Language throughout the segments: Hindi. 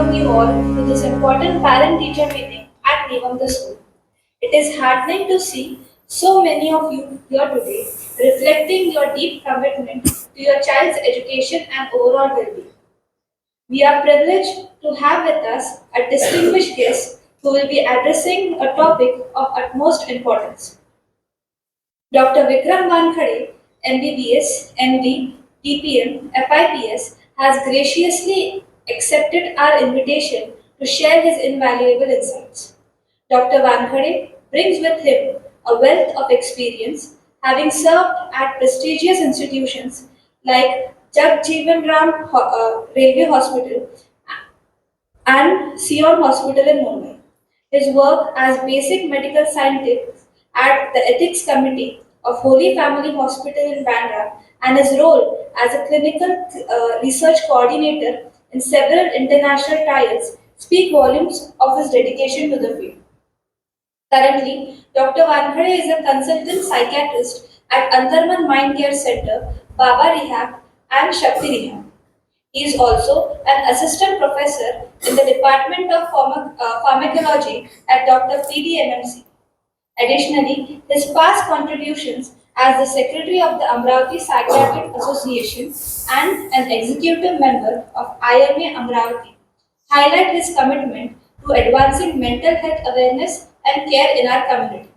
welcome you all to this important parent-teacher meeting at Nivam the School. It is heartening to see so many of you here today, reflecting your deep commitment to your child's education and overall well-being. We are privileged to have with us a distinguished guest who will be addressing a topic of utmost importance. Dr. Vikram Wankhede, MBBS, MD, TPM, FIPS, has graciously accepted our invitation to share his invaluable insights. Dr. Wankhede brings with him a wealth of experience, having served at prestigious institutions like Jagjeevan Ram Railway Hospital and Sion Hospital in Mumbai. His work as basic medical scientist at the Ethics Committee of Holy Family Hospital in Bandra and his role as a clinical research coordinator in several international trials speak volumes of his dedication to the field. Currently, Dr. Wankhede is a consultant psychiatrist at Andarman Mind Care Center, Baba Rehab, and Shakti Rehab. He is also an assistant professor in the Department of Pharmacology at Dr. PDMMC. Additionally, his past contributions as the secretary of the Amravati Psychiatric Association and an executive member of IMA Amravati highlight his commitment to advancing mental health awareness and care in our community.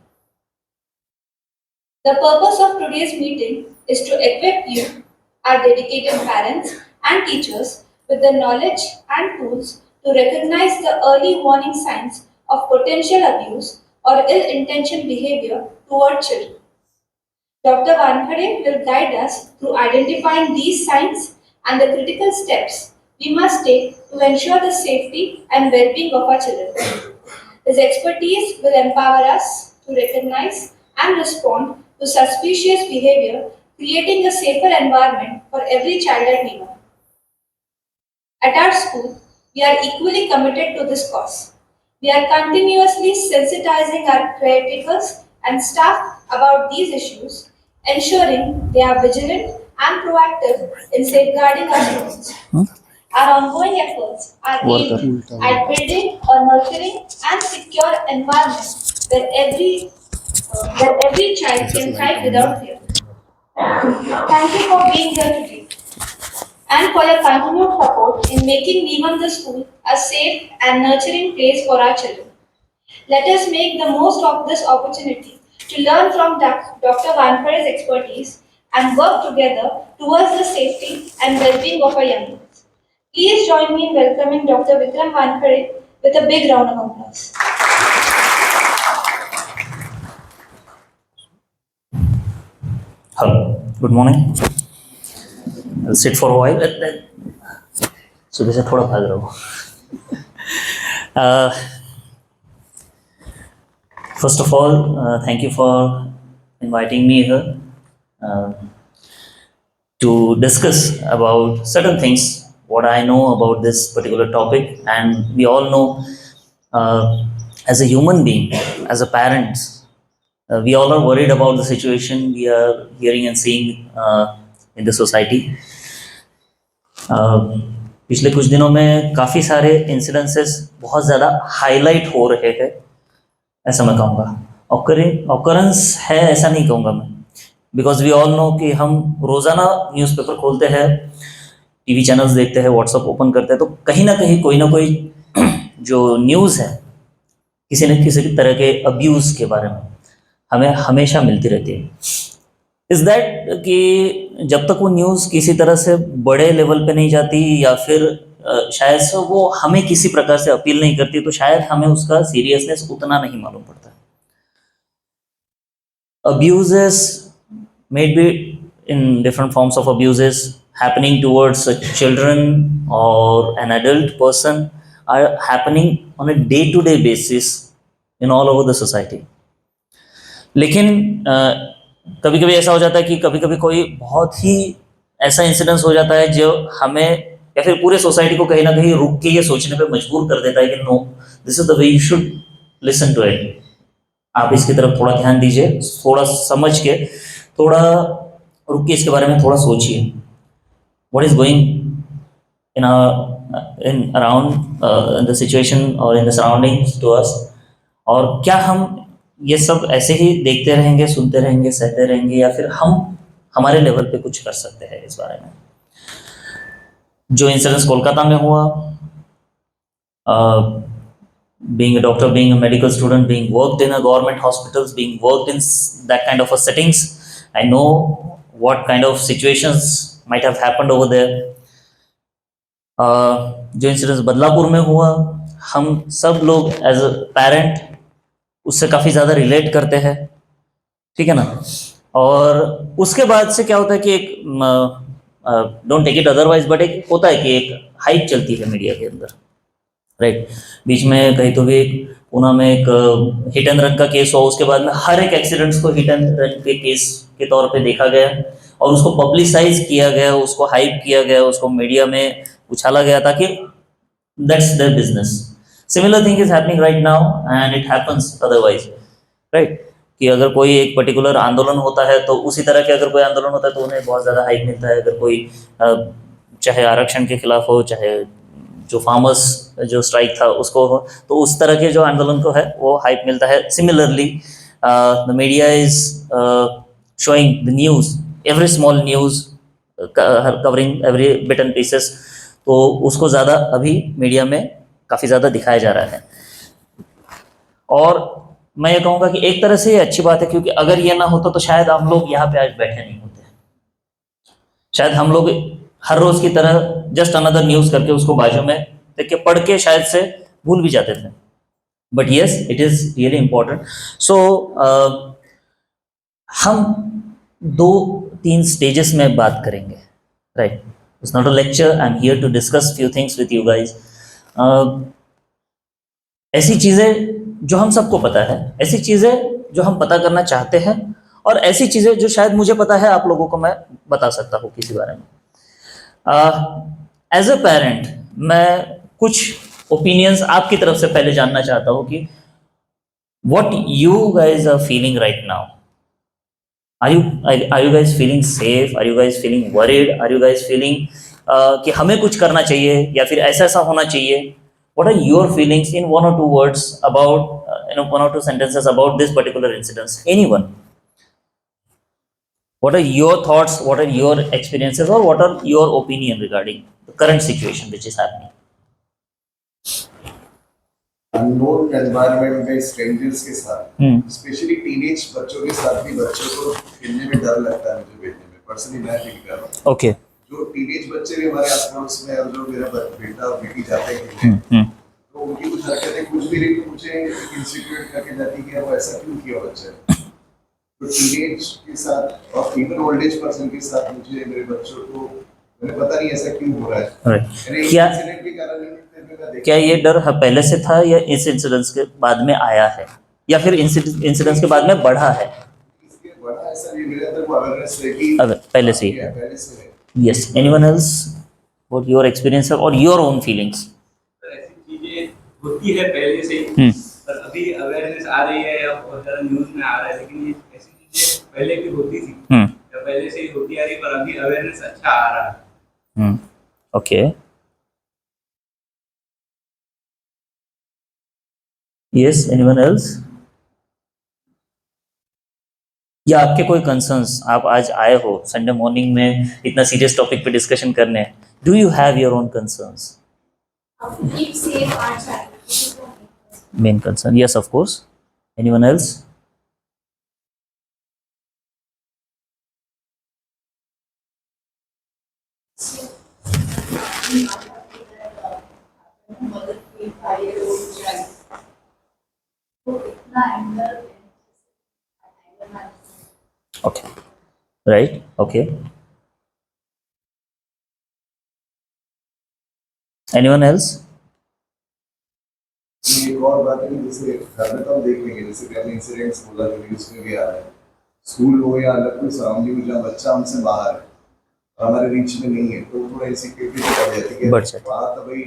The purpose of today's meeting is to equip you, our dedicated parents and teachers, with the knowledge and tools to recognize the early warning signs of potential abuse or ill intentioned behavior toward children. Dr. Wankhede will guide us through identifying these signs and the critical steps we must take to ensure the safety and well being of our children. His expertise will empower us to recognize and respond to suspicious behavior, creating a safer environment for every child at Niva. At our school, we are equally committed to this cause. We are continuously sensitizing our caretakers and staff about these issues, ensuring they are vigilant and proactive in safeguarding our students. Our ongoing efforts are aimed at building a nurturing and secure environment where every child can thrive without fear. Thank you for being here today and for your continued support in making Neeman the school a safe and nurturing place for our children. Let us make the most of this opportunity to learn from Dr. Vankhade's expertise and work together towards the safety and well-being of our young ones. Please join me in welcoming Dr. Vikram Wankhede with a big round of applause. Hello, good morning. I'll sit for a while. सुबह से थोड़ा भाग रहा हूँ. First of all, thank you for inviting me here to discuss about certain things, what I know about this particular topic. And we all know, as a human being, as a parent, we all are worried about the situation we are hearing and seeing in the society. पिछले कुछ दिनों में काफ़ी सारे इंसिडेंसेस बहुत ज़्यादा हाईलाइट हो रहे हैं, ऐसा मैं कहूँगा. ऑकरेंस है ऐसा नहीं कहूँगा मैं, बिकॉज वी ऑल नो कि हम रोज़ाना न्यूज़पेपर खोलते हैं, टीवी चैनल्स देखते हैं, व्हाट्सएप ओपन करते हैं, तो कहीं ना कहीं कोई ना कोई जो न्यूज़ है किसी न किसी तरह के अब्यूज़ के बारे में हमें हमेशा मिलती रहती है. इज़ दैट कि जब तक वो न्यूज़ किसी तरह से बड़े लेवल पे नहीं जाती या फिर शायद से वो हमें किसी प्रकार से अपील नहीं करती, तो शायद हमें उसका सीरियसनेस उतना नहीं मालूम पड़ता. Abuses may be in different forms of abuses happening towards children or an adult person are happening on a day-to-day basis in all over the society. लेकिन कभी कभी ऐसा हो जाता है कि कभी कभी कोई बहुत ही ऐसा इंसिडेंस हो जाता है जो हमें या फिर पूरे सोसाइटी को कहीं ना कहीं रुक के ये सोचने पे मजबूर कर देता है कि no, this is the way you should listen to it. आप इसकी तरफ थोड़ा ध्यान दीजिए, थोड़ा समझ के, थोड़ा रुक के इसके बारे में थोड़ा सोचिए. What is going in in around the situation और in the surroundings to us, और क्या हम ये सब ऐसे ही देखते रहेंगे, सुनते रहेंगे, सहते रहेंगे, या फिर हम हमारे लेवल पे कुछ कर सकते हैं इस बारे में। जो इंसिडेंस कोलकाता में हुआ, being a doctor, being a medical student, being worked in a government hospitals, being worked in that kind of a settings, I know what kind of situations might have happened over there. जो इंसिडेंस बदलापुर में हुआ, हम सब लोग एज अ पेरेंट उससे काफ़ी ज़्यादा रिलेट करते हैं, ठीक है ना। और उसके बाद से क्या होता है कि एक don't take it otherwise, but एक होता है कि एक हाइप चलती है मीडिया के अंदर, राइट। बीच में कहीं तो भी एक पुणे में एक हिट एंड रन का केस हुआ, उसके बाद में हर एक एक्सीडेंट्स को हिट एंड रन के केस के तौर पे देखा गया और उसको पब्लिसाइज किया गया, उसको हाइप किया गया, उसको मीडिया में उछाला गया, ताकि that's their business. Similar thing is happening right now and it happens otherwise, right. कि अगर कोई एक पर्टिकुलर आंदोलन होता है तो उसी तरह के अगर कोई आंदोलन होता है तो उन्हें बहुत ज़्यादा हाइप मिलता है। अगर कोई चाहे आरक्षण के खिलाफ हो, चाहे जो फार्मर्स जो स्ट्राइक था उसको हो, तो उस तरह के जो आंदोलन को है वो हाइप मिलता है। Similarly the media is showing the news, every small news covering every bit and pieces, तो उसको ज़्यादा अभी मीडिया में काफ़ी ज़्यादा दिखाया जा रहा है। और मैं ये कहूँगा कि एक तरह से ये अच्छी बात है, क्योंकि अगर ये ना होता तो शायद हम लोग यहाँ पे आज बैठे नहीं होते। शायद हम लोग हर रोज़ की तरह जस्ट अनदर न्यूज़ करके उसको बाजू में देख के पढ़ के शायद से भूल भी जाते थे। But yes, it is really important. So हम 2-3 स्टेजेस में बात करेंगे, right. It's not a lecture, I am here to discuss few things with you guys. ऐसी चीज़ें जो हम सबको पता है, ऐसी चीज़ें जो हम पता करना चाहते हैं, और ऐसी चीज़ें जो शायद मुझे पता है आप लोगों को मैं बता सकता हूँ किसी बारे में। एज अ पेरेंट मैं कुछ ओपिनियंस आपकी तरफ से पहले जानना चाहता हूँ कि what you guys are feeling right now. Are you guys feeling safe? Are you guys feeling worried? Are you guys feeling कि हमें कुछ करना चाहिए या फिर ऐसा ऐसा होना चाहिए? What are your feelings in 1 or 2 words about, 1 or 2 sentences about this particular incident? Anyone? What are your thoughts? What are your experiences? Or what are your opinion regarding the current situation which is happening? Unknown environment में स्ट्रेंजर्स के साथ, स्पेशली टीनेज बच्चों के साथ भी बच्चों को खेलने में डर लगता है मुझे भेजने में। पर्सनली मैं फील कर रहा हूँ। Okay. जो टीनेज बच्चे भी हमारे आसपास में, और जो मेरा बेटा और बेटी जाते हैं खेलने, तो उनकी कुछ हरकतें कुछ भी नहीं, तो मुझे इंसिक्योर करके जाती है वो ऐसा क्यों किया बच्चे ने। तो टीनेज के साथ और इवन ओल्ड एज पर्सन के साथ मुझे, मेरे बच्चों को, मुझे पता नहीं ऐसा क्यों हो रहा है। Right. क्या ये डर पहले से था या इस इंसिडेंस के बाद में आया है, या फिर इंसिडेंस के बाद में बढ़ा है? इसके बढ़ा ऐसा नहीं, मेरे अंदर वो अवेयरनेस है कि पहले से ही है। पहले से है। Yes. Anyone else? What your experience or your own feelings? ऐसी चीजें होती है पहले से ही, पर अभी अवेयरनेस आ रही है या बहुत ज़्यादा न्यूज़ में आ रहा है, लेकिन ये ऐसी चीजें पहले भी होती थी या पहले से ही होती आ रही, पर अभी अवेयरनेस अच्छा आ रहा है। Okay. Yes. Anyone else? या आपके कोई कंसर्न्स, आप आज आए हो संडे मॉर्निंग में इतना सीरियस टॉपिक पे डिस्कशन करने, do you have your own concerns? Keep safe our child. Main concern, yes of course. Anyone else? Okay. Right. Okay. Anyone else? एक और बात है कि जैसे घर में तो हम देख लेंगे, जैसे कि हमने इंसिडेंट्स बोला जो न्यूज़ में भी आ रहा है, स्कूल हो या अलग कोई सराउंडिंग हो जहाँ बच्चा हमसे बाहर है और हमारे रीच में नहीं है, तो थोड़ा इनसिक्योरिटी बढ़ जाती है। बात तो भाई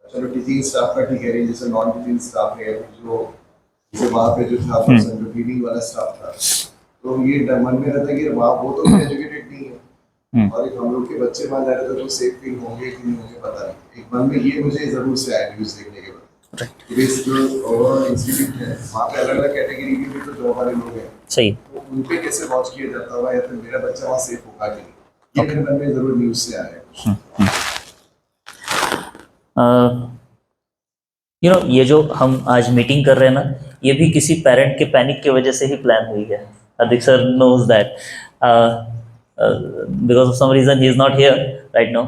चलो टीचिंग स्टाफ का ठीक है, जैसे नॉन टीचिंग स्टाफ है, जो जैसे वहाँ पे जो था पर्सन जो फीडिंग वाला स्टाफ था, तो ये मन में रहता है कि वहाँ वो तो एजुकेटेड नहीं है, और एक हम लोग के बच्चे वहाँ जा रहे थे तो सेफ फील होंगे कि नहीं होंगे पता नहीं। एक मन में ये मुझे जरूर से आया न्यूज़ देखने के बाद। राइट, कि इस जो ओवरऑल इंस्टीट्यूट है वहाँ पे अलग अलग कैटेगरी के भी तो जॉब वाले लोग हैं, सही। तो उन पे कैसे वॉच किया जाता होगा या फिर मेरा बच्चा वहाँ सेफ होगा कि नहीं, ये मेरे मन में जरूर न्यूज़ से आया है। ये जो हम आज मीटिंग कर रहे हैं ना, ये भी किसी पेरेंट के पैनिक की वजह से ही प्लान हुई है। Hardik sir knows that because of some reason he is not here right now,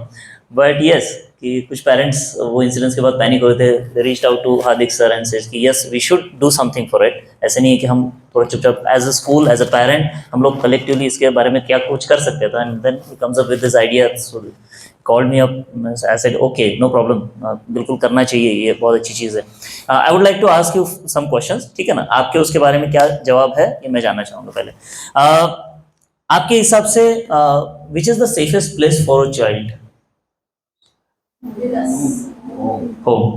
but yes कि कुछ पेरेंट्स वो इंसिडेंट्स के बाद पैनिक हो रहे थे, they reached out to Hardik sir and said कि yes we should do something for it. ऐसे नहीं है कि हम थोड़ा चुपचाप, as a school as a parent हम लोग कलेक्टिवली इसके बारे में क्या कुछ कर सकते थे। And then he comes up with this idea, called me up, I said okay no problem, बिल्कुल करना चाहिए, ये बहुत अच्छी चीज़ है। I would like to ask you some questions, ठीक है ना? आपके उसके बारे में क्या जवाब है ये मैं जानना चाहूँगा पहले। आपके हिसाब से which is the safest place for a child? Home,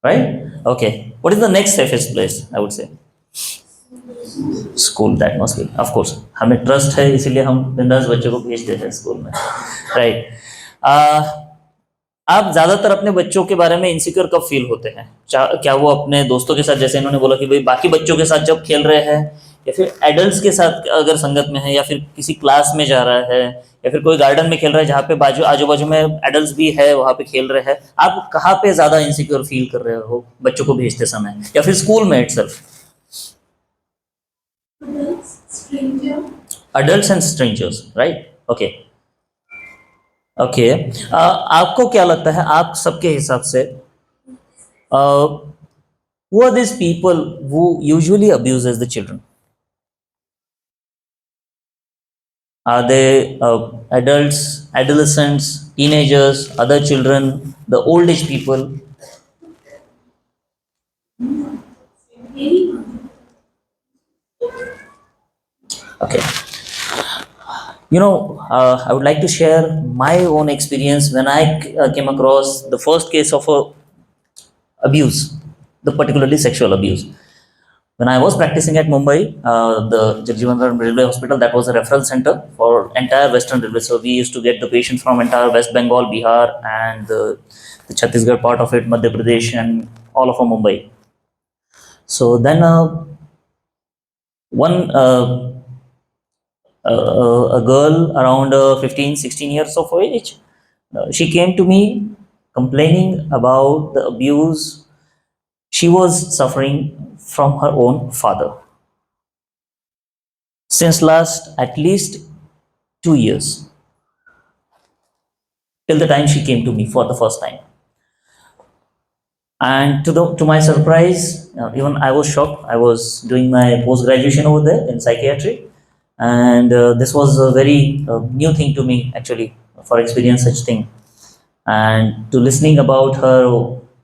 right? Okay. What is the next safest place? I would say school. That must be, of course. हमें ट्रस्ट है इसीलिए हम बिंदास बच्चों को भेज देते हैं स्कूल में, राइट? आप ज्यादातर अपने बच्चों के बारे में इनसिक्योर कब फील होते हैं? क्या वो अपने दोस्तों के साथ, जैसे इन्होंने बोला कि भाई बाकी बच्चों के साथ जब खेल रहे हैं, या फिर एडल्ट्स के साथ अगर संगत में है, या फिर किसी क्लास में जा रहा है, या फिर कोई गार्डन में खेल रहा है जहाँ पे आजू बाजू में एडल्ट्स भी है, वहाँ पे खेल रहे हैं, आप कहाँ पे ज्यादा इनसिक्योर फील कर रहे हो बच्चों को भेजते समय, या फिर स्कूल में itself? Adults and strangers, right? Okay. Okay. आपको क्या लगता है, आप सबके हिसाब से who are these people who usually abuses the children? Are they adults, adolescents, teenagers, other children, the old age people? Okay. I would like to share my own experience when I came across the first case of abuse, the particularly sexual abuse. When I was practicing at Mumbai, the Jagjivan Railway Hospital, that was a referral center for entire Western Railway. So we used to get the patients from entire West Bengal, Bihar, and the Chhattisgarh part of it, Madhya Pradesh, and all of Mumbai. So then a girl around 15, 16 years of age, she came to me complaining about the abuse she was suffering from her own father since last at least 2 years, till the time she came to me for the first time. And to my surprise, even I was shocked. I was doing my post graduation over there in psychiatry, and this was a very new thing to me actually, for experience such thing, and to listening about her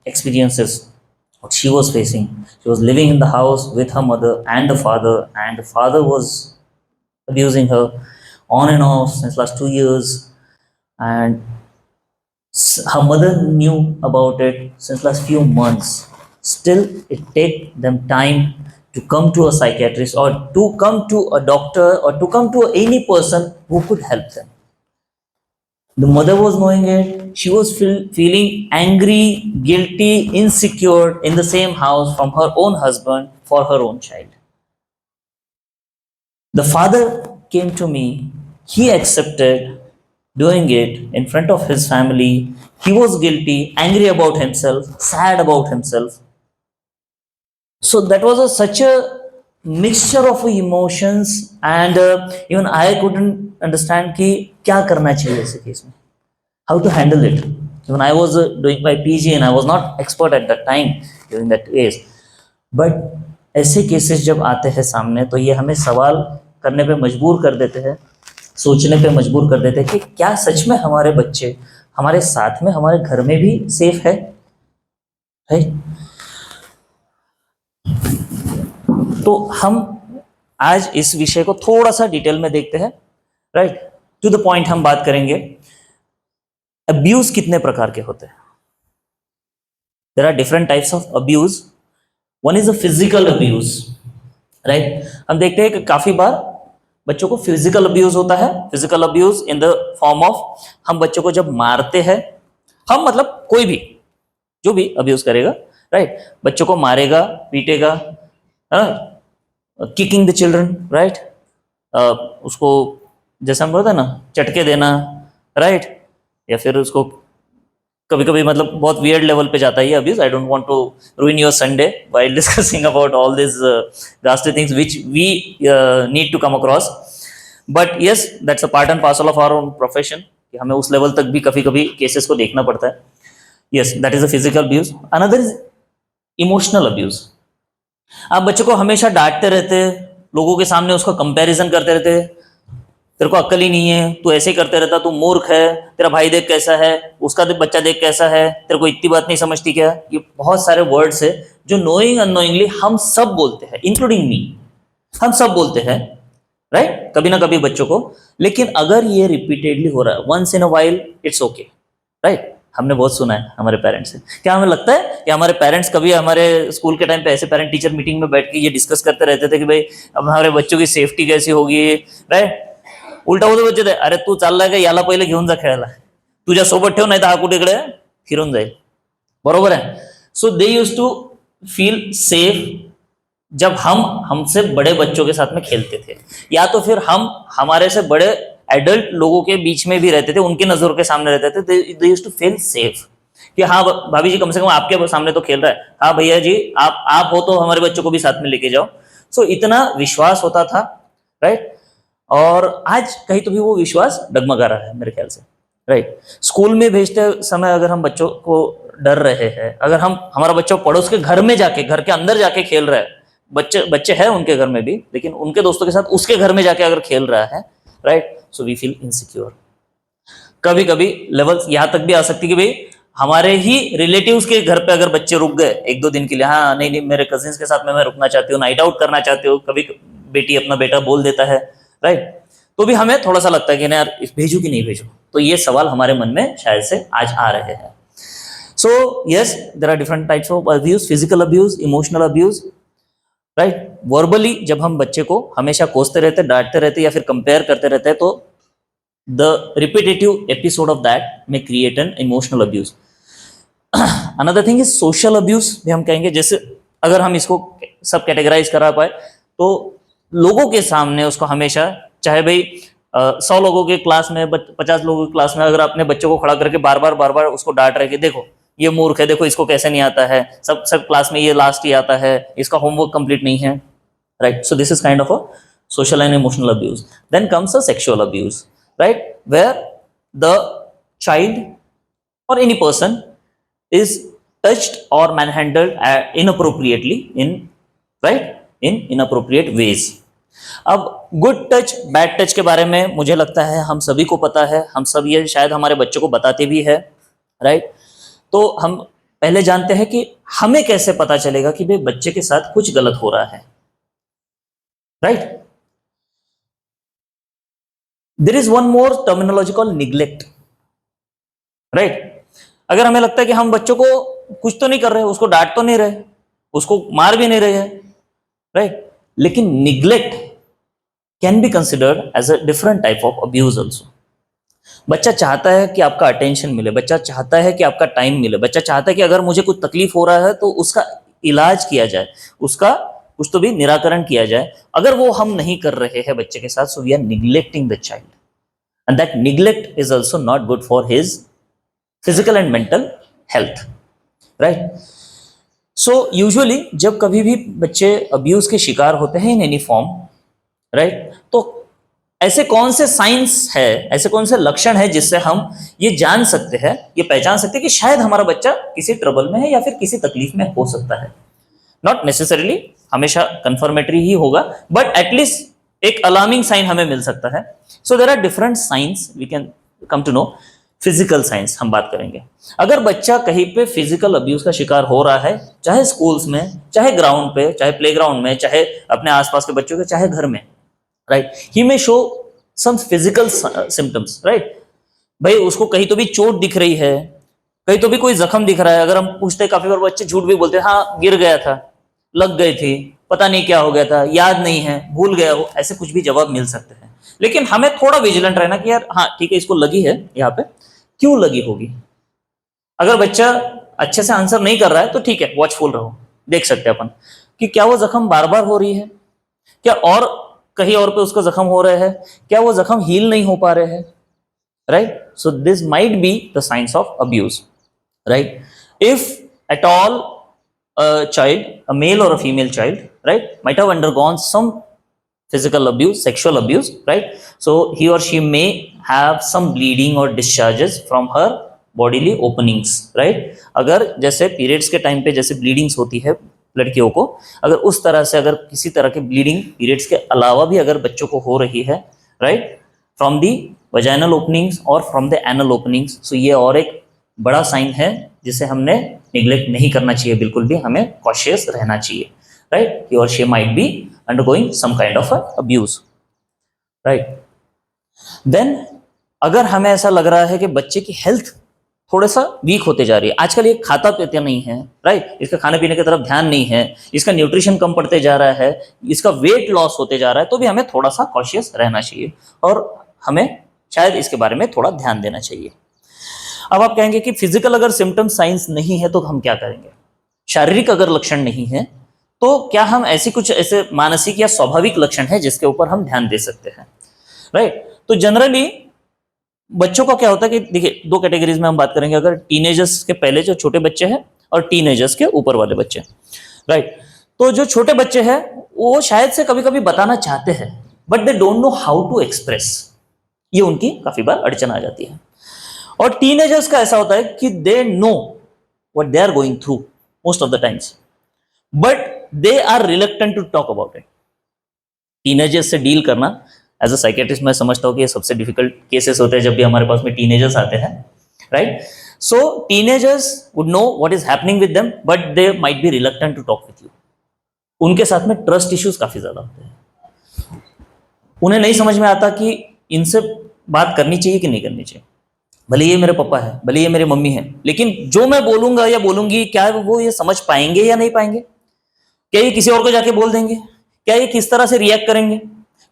experiences, what she was facing. She was living in the house with her mother and the father was abusing her on and off since last 2 years, and her mother knew about it since last few months. Still it take them time to come to a psychiatrist or to come to a doctor or to come to any person who could help them. The mother was knowing it. She was feeling angry, guilty, insecure in the same house from her own husband for her own child. The father came to me. He accepted doing it in front of his family. He was guilty, angry about himself, sad about himself. So that was such a mixture of emotions, and even I couldn't understand कि क्या करना चाहिए ऐसे केस में, how to handle it. Even I was doing my PG and I was not expert at that time during that case. But ऐसे केसेस जब आते हैं सामने तो ये हमें सवाल करने पे मजबूर कर देते हैं, सोचने पे मजबूर कर देते हैं कि क्या सच में हमारे बच्चे हमारे साथ में हमारे घर में भी सेफ है, राइट? तो हम आज इस विषय को थोड़ा सा डिटेल में देखते हैं, राइट? टू द पॉइंट हम बात करेंगे, अब्यूज कितने प्रकार के होते हैं? There are different types of abuse. One is a physical abuse, right? हम देखते हैं कि काफी बार बच्चों को फिजिकल अब्यूज होता है, physical abuse in the form of हम बच्चों को जब मारते हैं, हम मतलब कोई भी जो भी अब्यूज करेगा, राइट, बच्चों को मारेगा, पीटेगा, किकिंग द चिल्ड्रन, राइट, उसको जैसे हम बोलते हैं ना चटके देना, राइट, या फिर उसको कभी कभी मतलब बहुत वियर्ड लेवल पे जाता है ये abuse. I don't want to ruin your Sunday while discussing about all these ghastly things which we need to come across, but yes, that's a part and parcel of our own profession कि हमें उस लेवल तक भी कभी कभी केसेस को देखना पड़ता है. yes, that is a physical abuse. Another is emotional abuse. आप बच्चों को हमेशा डांटते रहते, लोगों के सामने उसका कंपैरिजन करते रहते, तेरे को अक्ल ही नहीं है, तू ऐसे ही करते रहता, तू मूर्ख है, तेरा भाई देख कैसा है, उसका बच्चा देख कैसा है, तेरे को इतनी बात नहीं समझती क्या. ये बहुत सारे वर्ड्स है जो नोइंग अननोइंगली हम सब बोलते हैं, इंक्लूडिंग मी, हम सब बोलते हैं, राइट, कभी ना कभी बच्चों को. लेकिन अगर ये रिपीटेडली हो रहा है, once in a while, it's okay, right. हमने बहुत सुना है हमारे पेरेंट्स से. क्या हमें लगता है कि हमारे पेरेंट्स कभी हमारे स्कूल के टाइम पे ऐसे पेरेंट टीचर मीटिंग में बैठ के ये डिस्कस करते रहते थे कि भाई अब हमारे बच्चों की सेफ्टी कैसी होगी, राइट. उलटा होते बच्चे ते, अरे तू चाललाय का, याला पहिले घेऊन जा खेळायला, तुझ्या सोबत ठेव, नाही तर हा कुठे इकडे फिरून जाईल, बरोबर है. So they used to feel safe जब हम हमसे बड़े बच्चों के साथ में खेलते थे, या तो फिर हम हमारे से बड़े एडल्ट लोगों के बीच में भी रहते थे, उनकी नजरों के सामने रहते थे. They used to feel safe कि हाँ भाभी जी कम से कम आपके सामने तो खेल रहा है, हाँ भैया जी आप हो तो हमारे बच्चों को भी साथ में लेके जाओ. सो इतना विश्वास होता था, राइट. और आज कहीं तो भी वो विश्वास डगमगा रहा है मेरे ख्याल से, राइट. स्कूल में भेजते समय अगर हम बच्चों को डर रहे हैं, अगर हम हमारा बच्चा पड़ोस के घर में जाके, घर के अंदर जाके खेल रहा है, बच्चे हैं उनके घर में भी, लेकिन उनके दोस्तों के साथ उसके घर में जाके अगर खेल रहा है, right, so we feel insecure. कभी कभी लेवल्स यहाँ तक भी आ सकती कि भाई हमारे ही रिलेटिव्स के घर पे अगर बच्चे रुक गए 1-2 दिन के लिए, हाँ नहीं मेरे कजिन्स के साथ में मैं रुकना चाहती हूँ, नाइट आउट करना चाहती हूँ, कभी बेटी अपना बेटा बोल देता है, राइट, तो भी हमें थोड़ा सा लगता है कि नहीं यार भेजू कि नहीं भेजू. तो ये सवाल हमारे मन में शायद से आज आ रहे हैं. So yes, there are different types of abuse, physical abuse, emotional abuse, right. Verbally जब हम बच्चे को हमेशा कोसते रहते, डांटते रहते या फिर कंपेयर करते रहते हैं, तो the repetitive episode of that में create an emotional abuse. Another thing is social abuse भी हम कहेंगे. जैसे अगर हम इसको सब कैटेगराइज करा पाए तो लोगों के सामने उसको हमेशा, चाहे भाई 100 लोगों के क्लास में, 50 लोगों की क्लास में, अगर अपने बच्चों को खड़ा करके बार बार उसको डांट रहे कि देखो ये मूर्ख है, देखो इसको कैसे नहीं आता है, सब क्लास में ये लास्ट ही आता है, इसका होमवर्क कंप्लीट नहीं है, right. So this is kind of a social and emotional abuse. Then comes a sexual abuse, right, where the child or any person is touched or manhandled inappropriately in inappropriate ways. अब गुड टच बैड टच के बारे में मुझे लगता है हम सभी को पता है, हम सब ये शायद हमारे बच्चों को बताते भी है, राइट. तो हम पहले जानते हैं कि हमें कैसे पता चलेगा कि भाई बच्चे के साथ कुछ गलत हो रहा है, right. There is one more terminology called neglect, right. अगर हमें लगता है कि हम बच्चों को कुछ तो नहीं कर रहे, उसको डांट तो नहीं रहे, उसको मार भी नहीं रहे हैं, राइट, लेकिन neglect can be considered as a different type of abuse also. बच्चा चाहता है कि आपका अटेंशन मिले, बच्चा चाहता है कि आपका टाइम मिले, बच्चा चाहता है कि अगर मुझे कुछ तकलीफ हो रहा है तो उसका इलाज किया जाए, उसका कुछ तो भी निराकरण किया जाए. अगर वो हम नहीं कर रहे हैं बच्चे के साथ, so we are neglecting the child, and that neglect is also not good for his physical and mental health, right. सो यूजुअली जब कभी भी बच्चे अब्यूज के शिकार होते हैं इन एनी फॉर्म, राइट, तो ऐसे कौन से साइंस है, ऐसे कौन से लक्षण है जिससे हम ये जान सकते हैं, ये पहचान सकते हैं कि शायद हमारा बच्चा किसी ट्रबल में है या फिर किसी तकलीफ में हो सकता है. नॉट नेसेसरीली हमेशा कंफर्मेटरी ही होगा, बट एटलीस्ट एक अलार्मिंग साइन हमें मिल सकता है. So there are different signs we can come to know. Physical signs हम बात करेंगे. अगर बच्चा कहीं पे फिजिकल अब्यूज का शिकार हो रहा है, चाहे स्कूल्स में, चाहे ग्राउंड पे, चाहे प्लेग्राउंड में, चाहे अपने आसपास के बच्चों के, चाहे घर में, right, he may show some physical symptoms, right. भाई उसको कहीं तो भी चोट दिख रही है, कहीं तो भी कोई जख्म दिख रहा है. अगर हम पूछते हैं, काफी बार बच्चे झूठ भी बोलते हैं, हाँ गिर गया था, लग गए थे, पता नहीं क्या हो गया था, याद नहीं है, भूल गया हो, ऐसे कुछ भी जवाब मिल सकते हैं। लेकिन हमें थोड़ा विजिलेंट रहना कि यार हाँ ठीक है, इसको लगी है, यहाँ पे क्यों लगी होगी। अगर बच्चा अच्छे से आंसर नहीं कर रहा है तो ठीक है, वॉचफुल रहो, देख सकते हैं अपन कि क्या वो जख्म बार बार हो रही है, क्या और कहीं और पे उसका जख्म हो रहा है, क्या वो जख्म हील नहीं हो पा रहे हैं, right. So this might be the science of abuse, right. If at all a child, a male or a female child, right, might have undergone some physical abuse, sexual abuse, right, so he or she may have some bleeding or discharges from her bodily openings, right। अगर जैसे पीरियड्स के टाइम पे जैसे ब्लीडिंग्स होती है लड़कियों को, अगर उस तरह से अगर किसी तरह के ब्लीडिंग पीरियड्स के अलावा भी अगर बच्चों को हो रही है, right, from the vaginal openings और फ्रॉम द एनल ओपनिंग्स, सो ये और एक बड़ा साइन है जिसे हमने निग्लेक्ट नहीं करना चाहिए, बिल्कुल भी हमें कॉशियस रहना चाहिए, राइट। ही और she might be undergoing some kind of abuse, right. Then अगर हमें ऐसा लग रहा है कि बच्चे की हेल्थ थोड़ा सा वीक होते जा रही है, आजकल ये खाता पीता नहीं है, राइट, इसका खाने पीने की तरफ ध्यान नहीं है, इसका न्यूट्रिशन कम पड़ते जा रहा है, इसका वेट लॉस होते जा रहा है, तो भी हमें थोड़ा सा कॉशियस रहना चाहिए और हमें शायद इसके बारे में थोड़ा ध्यान देना चाहिए। अब आप कहेंगे कि फिजिकल अगर सिम्टम साइंस नहीं है तो हम क्या करेंगे, शारीरिक अगर लक्षण नहीं है तो क्या हम ऐसी कुछ ऐसे मानसिक या स्वाभाविक लक्षण है जिसके ऊपर हम ध्यान दे सकते हैं, राइट। तो जनरली बच्चों का क्या होता है कि देखिए दो कैटेगरीज में हम बात करेंगे, अगर टीनेजर्स के पहले जो छोटे बच्चे हैं और टीनेजर्स के ऊपर वाले बच्चे, राइट। तो जो छोटे बच्चे हैं वो शायद से कभी कभी बताना चाहते हैं but they don't know how to express, ये उनकी काफी बार अड़चन आ जाती है। और टीनेजर्स का ऐसा होता है कि they know what they are going through most of the times but they are reluctant to talk about it. Teenagers से डील करना एज अ साइकेट्रिस्ट मैं समझता हूँ कि ये सबसे डिफिकल्ट केसेस होते हैं जब भी हमारे पास में टीनेजर्स आते हैं, right. So teenagers would know what is happening with them but they might be reluctant to talk with you. उनके साथ में ट्रस्ट इश्यूज काफी ज्यादा होते हैं, उन्हें नहीं समझ में आता कि इनसे बात करनी चाहिए कि नहीं करनी चाहिए। भले ये मेरे पापा है, भले ये मेरी मम्मी है, लेकिन जो मैं बोलूंगा या बोलूंगी क्या वो ये समझ पाएंगे या नहीं पाएंगे, क्या ये किसी और को जाके बोल देंगे, क्या ये किस तरह से रिएक्ट करेंगे,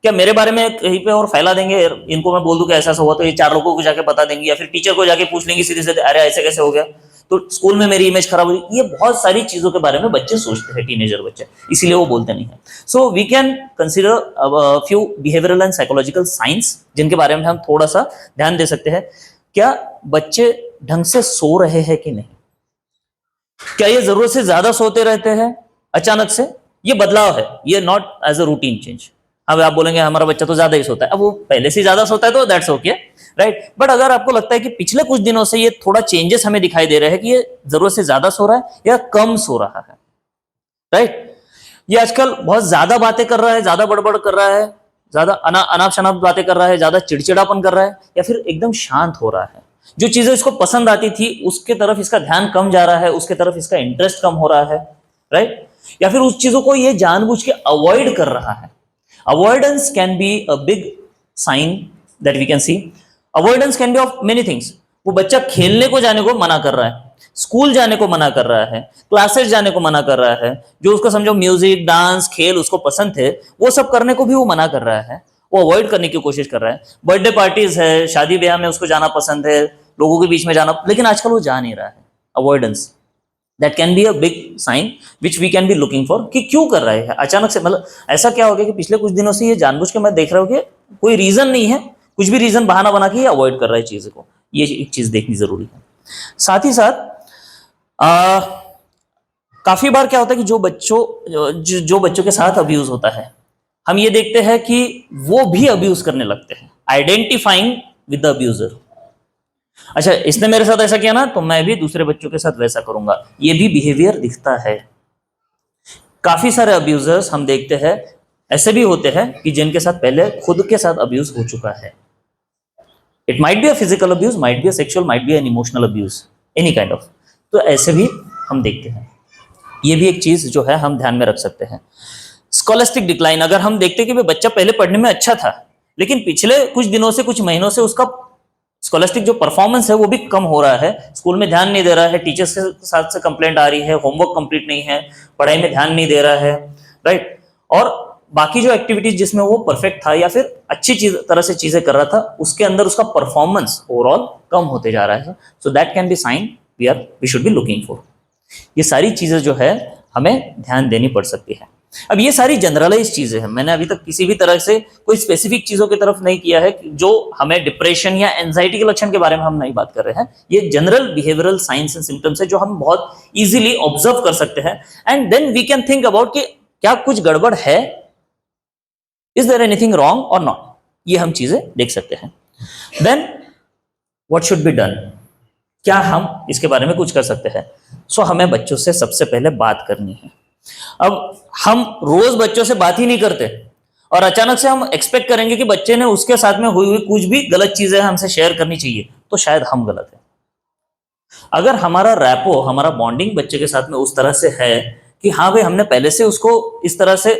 क्या मेरे बारे में कहीं पे और फैला देंगे, इनको मैं बोल दूं कि ऐसा हुआ तो ये 4 लोगों को जाके बता देंगे, या फिर टीचर को जाके पूछ लेंगे सीधे सीधे, अरे ऐसे कैसे हो गया, तो स्कूल में मेरी इमेज खराब हुई। ये बहुत सारी चीजों के बारे में बच्चे सोचते हैं, टीनेजर बच्चे, इसीलिए वो बोलते नहीं है। So we can consider few behavioural and psychological signs जिनके बारे में हम थोड़ा सा ध्यान दे सकते हैं। क्या बच्चे ढंग से सो रहे हैं कि नहीं, क्या ये जरूरत से ज्यादा सोते रहते हैं अचानक से, ये बदलाव है, ये not as a routine change. अब आप बोलेंगे हमारा बच्चा तो ज्यादा ही सोता है, अब वो पहले से ज्यादा सोता है तो दैट्स ओके, राइट। बट अगर आपको लगता है कि पिछले कुछ दिनों से ये थोड़ा चेंजेस हमें दिखाई दे रहे हैं कि ये जरूरत से ज्यादा सो रहा है या कम सो रहा है, राइट। ये आजकल बहुत ज्यादा बातें कर रहा है, ज्यादा बड़बड़ कर रहा है, ज्यादा अनाप शनाप बातें कर रहा है, ज्यादा चिड़चिड़ापन कर रहा है, या फिर एकदम शांत हो रहा है। जो चीजें इसको पसंद आती थी उसके तरफ इसका ध्यान कम जा रहा है, उसके तरफ इसका इंटरेस्ट कम हो रहा है, राइट। या फिर उस चीजों को ये जानबूझ के अवॉइड कर रहा है। Avoidance can be a big sign that we can see. Avoidance can be of many things. वो बच्चा खेलने को जाने को मना कर रहा है, स्कूल जाने को मना कर रहा है, क्लासेस जाने को मना कर रहा है, जो उसको समझो म्यूजिक डांस खेल उसको पसंद थे वो सब करने को भी वो मना कर रहा है, वो अवॉइड करने की कोशिश कर रहा है। बर्थडे पार्टीज है, शादी ब्याह में उसको जाना पसंद है, लोगों के बीच में जाना, लेकिन आजकल वो जा नहीं रहा है। Avoidance that can be a big sign which we can be looking for, कि क्यों कर रहे हैं अचानक से, मतलब ऐसा क्या हो गया कि पिछले कुछ दिनों से ये जानबूझ के मैं देख रहा हूँ कि कोई रीजन नहीं है, कुछ भी रीजन बहाना बना के ये अवॉइड कर रहा है चीज़ों को। ये एक चीज देखनी जरूरी है। साथ ही साथ काफी बार क्या होता है कि जो बच्चों के साथ अब्यूज होता है, हम ये देखते हैं कि वो भी अब्यूज करने लगते हैं, आइडेंटिफाइंग विद द अब्यूजर। अच्छा, इसने मेरे साथ ऐसा किया ना तो मैं भी दूसरे बच्चों के साथ वैसा करूंगा, ये भी बिहेवियर दिखता है। काफी सारे अब्यूजर्स हम देखते हैं ऐसे भी होते हैं कि जिनके साथ पहले खुद के साथ अब्यूज हो चुका है। It might be a physical abuse, might be a sexual, might be N emotional abuse, any kind of. तो ऐसे भी हम देखते हैं, ये भी एक चीज जो है हम ध्यान में रख सकते हैं। स्कॉलस्टिक डिक्लाइन, अगर हम देखते हैं कि बच्चा पहले पढ़ने में अच्छा था लेकिन पिछले कुछ दिनों से कुछ महीनों से उसका स्कॉलस्टिक जो परफॉर्मेंस है वो भी कम हो रहा है, स्कूल में ध्यान नहीं दे रहा है, टीचर्स के साथ से कंप्लेंट आ रही है, होमवर्क कंप्लीट नहीं है, पढ़ाई में ध्यान नहीं दे रहा है, राइट। और बाकी जो एक्टिविटीज जिसमें वो परफेक्ट था या फिर अच्छी तरह से चीजें कर रहा था, उसके अंदर उसका परफॉर्मेंस ओवरऑल कम होते जा रहा है। So that can be sign we should be looking for. ये सारी चीजें जो है हमें ध्यान देनी पड़ सकती है। अब ये सारी जनरलाइज चीजें हैं, मैंने अभी तक किसी भी तरह से कोई स्पेसिफिक चीजों की तरफ नहीं किया है जो हमें डिप्रेशन या एंजाइटी के लक्षण के बारे में हम नहीं बात कर रहे हैं। ये general behavioural signs and symptoms है जो हम बहुत इजीली ऑब्जर्व कर सकते हैं, and then we can think about कि क्या कुछ गड़बड़ है, इज देयर एनीथिंग रॉन्ग और नॉट, ये हम चीजें देख सकते हैं। Then what should be done, क्या हम इसके बारे में कुछ कर सकते हैं। सो हमें बच्चों से सबसे पहले बात करनी है। अब हम रोज बच्चों से बात ही नहीं करते और अचानक से हम एक्सपेक्ट करेंगे कि बच्चे ने उसके साथ में हुई कुछ भी गलत चीजें हमसे शेयर करनी चाहिए, तो शायद हम गलत हैं। अगर हमारा रैपो, हमारा बॉन्डिंग बच्चे के साथ में उस तरह से है कि हाँ भाई हमने पहले से उसको इस तरह से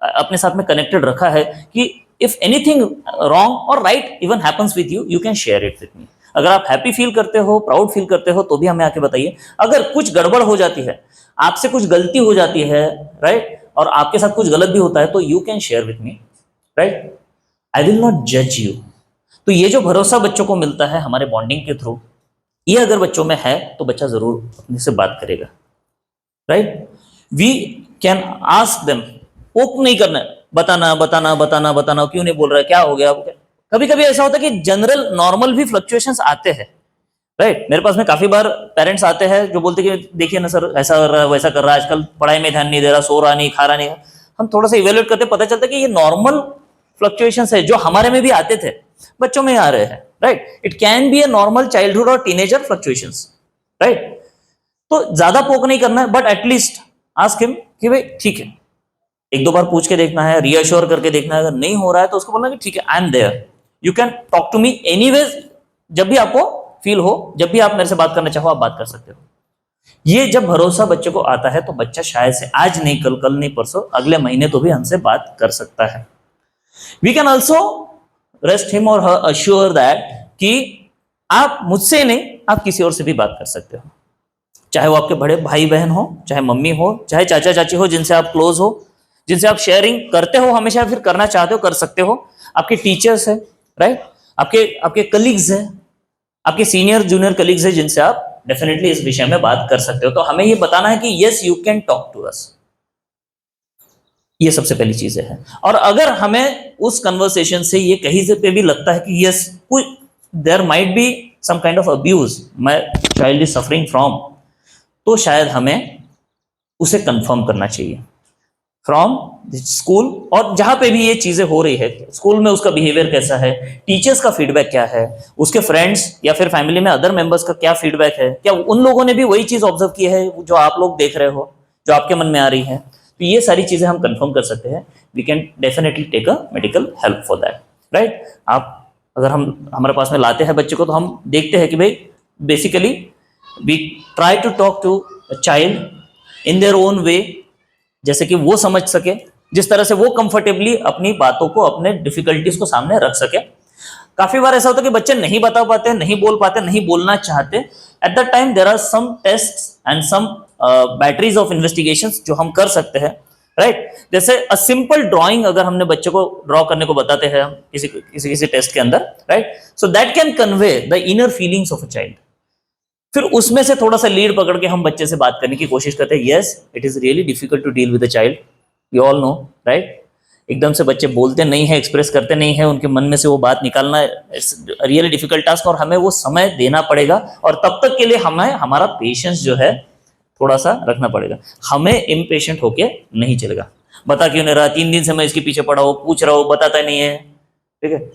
अपने साथ में कनेक्टेड रखा है कि इफ एनीथिंग रॉन्ग और right even happens with you, you can share it with me. अगर आप हैप्पी फील करते हो, प्राउड फील करते हो, तो भी हमें आके बताइए। अगर कुछ गड़बड़ हो जाती है, आपसे कुछ गलती हो जाती है, राइट, और आपके साथ कुछ गलत भी होता है, तो you can share with me, right. I will not जज यू। तो ये जो भरोसा बच्चों को मिलता है हमारे बॉन्डिंग के थ्रू, ये अगर बच्चों में है तो बच्चा जरूर अपने से बात करेगा, right. We can ask them, poke नहीं करना है, बताना बताना बताना बताना, क्यों नहीं बोल रहा है, क्या हो गया। कभी कभी ऐसा होता है कि जनरल नॉर्मल भी फ्लक्चुएशंस आते हैं, राइट। मेरे पास में काफी बार पेरेंट्स आते हैं जो बोलते हैं कि देखिए ना सर, ऐसा कर रहा है, वैसा कर रहा है, आजकल पढ़ाई में ध्यान नहीं दे रहा, सो रहा नहीं, खा रहा नहीं। हम थोड़ा सा इवेल्युएट करते, पता चलता है कि ये नॉर्मल फ्लक्चुएशंस है जो हमारे में भी आते थे, बच्चों में आ रहे हैं, right. It can be a normal childhood और टीनेजर फ्लक्चुएशंस, राइट। तो ज्यादा पोक नहीं करना है, बट एटलीस्ट आस्क हिम कि भाई ठीक है, एक दो बार पूछ के देखना है, रीअश्योर करके देखना है। अगर नहीं हो रहा है तो उसको बोलना कि ठीक है, I am there, you can talk to me anyways. जब भी आपको फील हो, जब भी आप मेरे से बात करना चाहो, आप बात कर सकते हो। ये जब भरोसा बच्चे को आता है तो बच्चा शायद से आज नहीं कल, कल नहीं परसों, अगले महीने तो भी हमसे बात कर सकता है। We can also rest him और हर अश्योर दैट कि आप मुझसे नहीं, आप किसी और से भी बात कर सकते हो, चाहे वो आपके बड़े भाई बहन हो, चाहे मम्मी हो, चाहे चाचा चाची हो, जिनसे आप क्लोज हो, जिनसे आप शेयरिंग करते हो हमेशा, फिर करना चाहते हो, कर सकते हो। आपके टीचर्स है, राइट, आपके कलीग्स है, आपके सीनियर जूनियर कलीग्स है, जिनसे आप डेफिनेटली इस विषय में बात कर सकते हो। तो हमें ये बताना है कि yes you can talk to us, ये सबसे पहली चीजें हैं। और अगर हमें उस कन्वर्सेशन से ये कहीं से पे भी लगता है कि yes there might be some kind of abuse my child is suffering from, तो शायद हमें उसे कंफर्म करना चाहिए फ्रॉम स्कूल। और जहां पे भी ये चीजें हो रही है, स्कूल में उसका बिहेवियर कैसा है, टीचर्स का फीडबैक क्या है, उसके फ्रेंड्स या फिर फैमिली में अदर मेंबर्स का क्या फीडबैक है, क्या उन लोगों ने भी वही चीज ऑब्जर्व की है जो आप लोग देख रहे हो, जो आपके मन में आ रही है। तो ये सारी चीजें हम कंफर्म कर सकते हैं। We can definitely take a medical help for that, right. आप अगर हम हमारे पास में लाते हैं बच्चे को, तो हम देखते हैं कि भाई basically we try to talk to a child in their own way, जैसे कि वो समझ सके, जिस तरह से वो कंफर्टेबली अपनी बातों को, अपने डिफिकल्टीज को सामने रख सके। काफी बार ऐसा होता है कि बच्चे नहीं बता पाते, नहीं बोल पाते, नहीं बोलना चाहते। At that time there are some tests and some batteries of investigations जो हम कर सकते हैं, राइट। जैसे अ सिंपल ड्राइंग अगर हमने बच्चे को ड्रॉ करने को बताते हैं हम किसी टेस्ट के अंदर, right, so that can convey the inner feelings of a child. फिर उसमें से थोड़ा सा लीड पकड़ के हम बच्चे से बात करने की कोशिश करते हैं। Yes, it is really difficult to deal with a child, we all know, right. एकदम से बच्चे बोलते नहीं है, एक्सप्रेस करते नहीं है, उनके मन में से वो बात निकालना इट्स रियली डिफिकल्ट टास्क, और हमें वो समय देना पड़ेगा। और तब तक के लिए हमें हमारा पेशेंस जो है थोड़ा सा रखना पड़ेगा। हमें इम्पेशेंट होके नहीं चलेगा। बता क्यों नहीं रहा, 3 दिन से मैं इसके पीछे पड़ा हूँ, पूछ रहा हूँ, बताता नहीं है, ठीक है।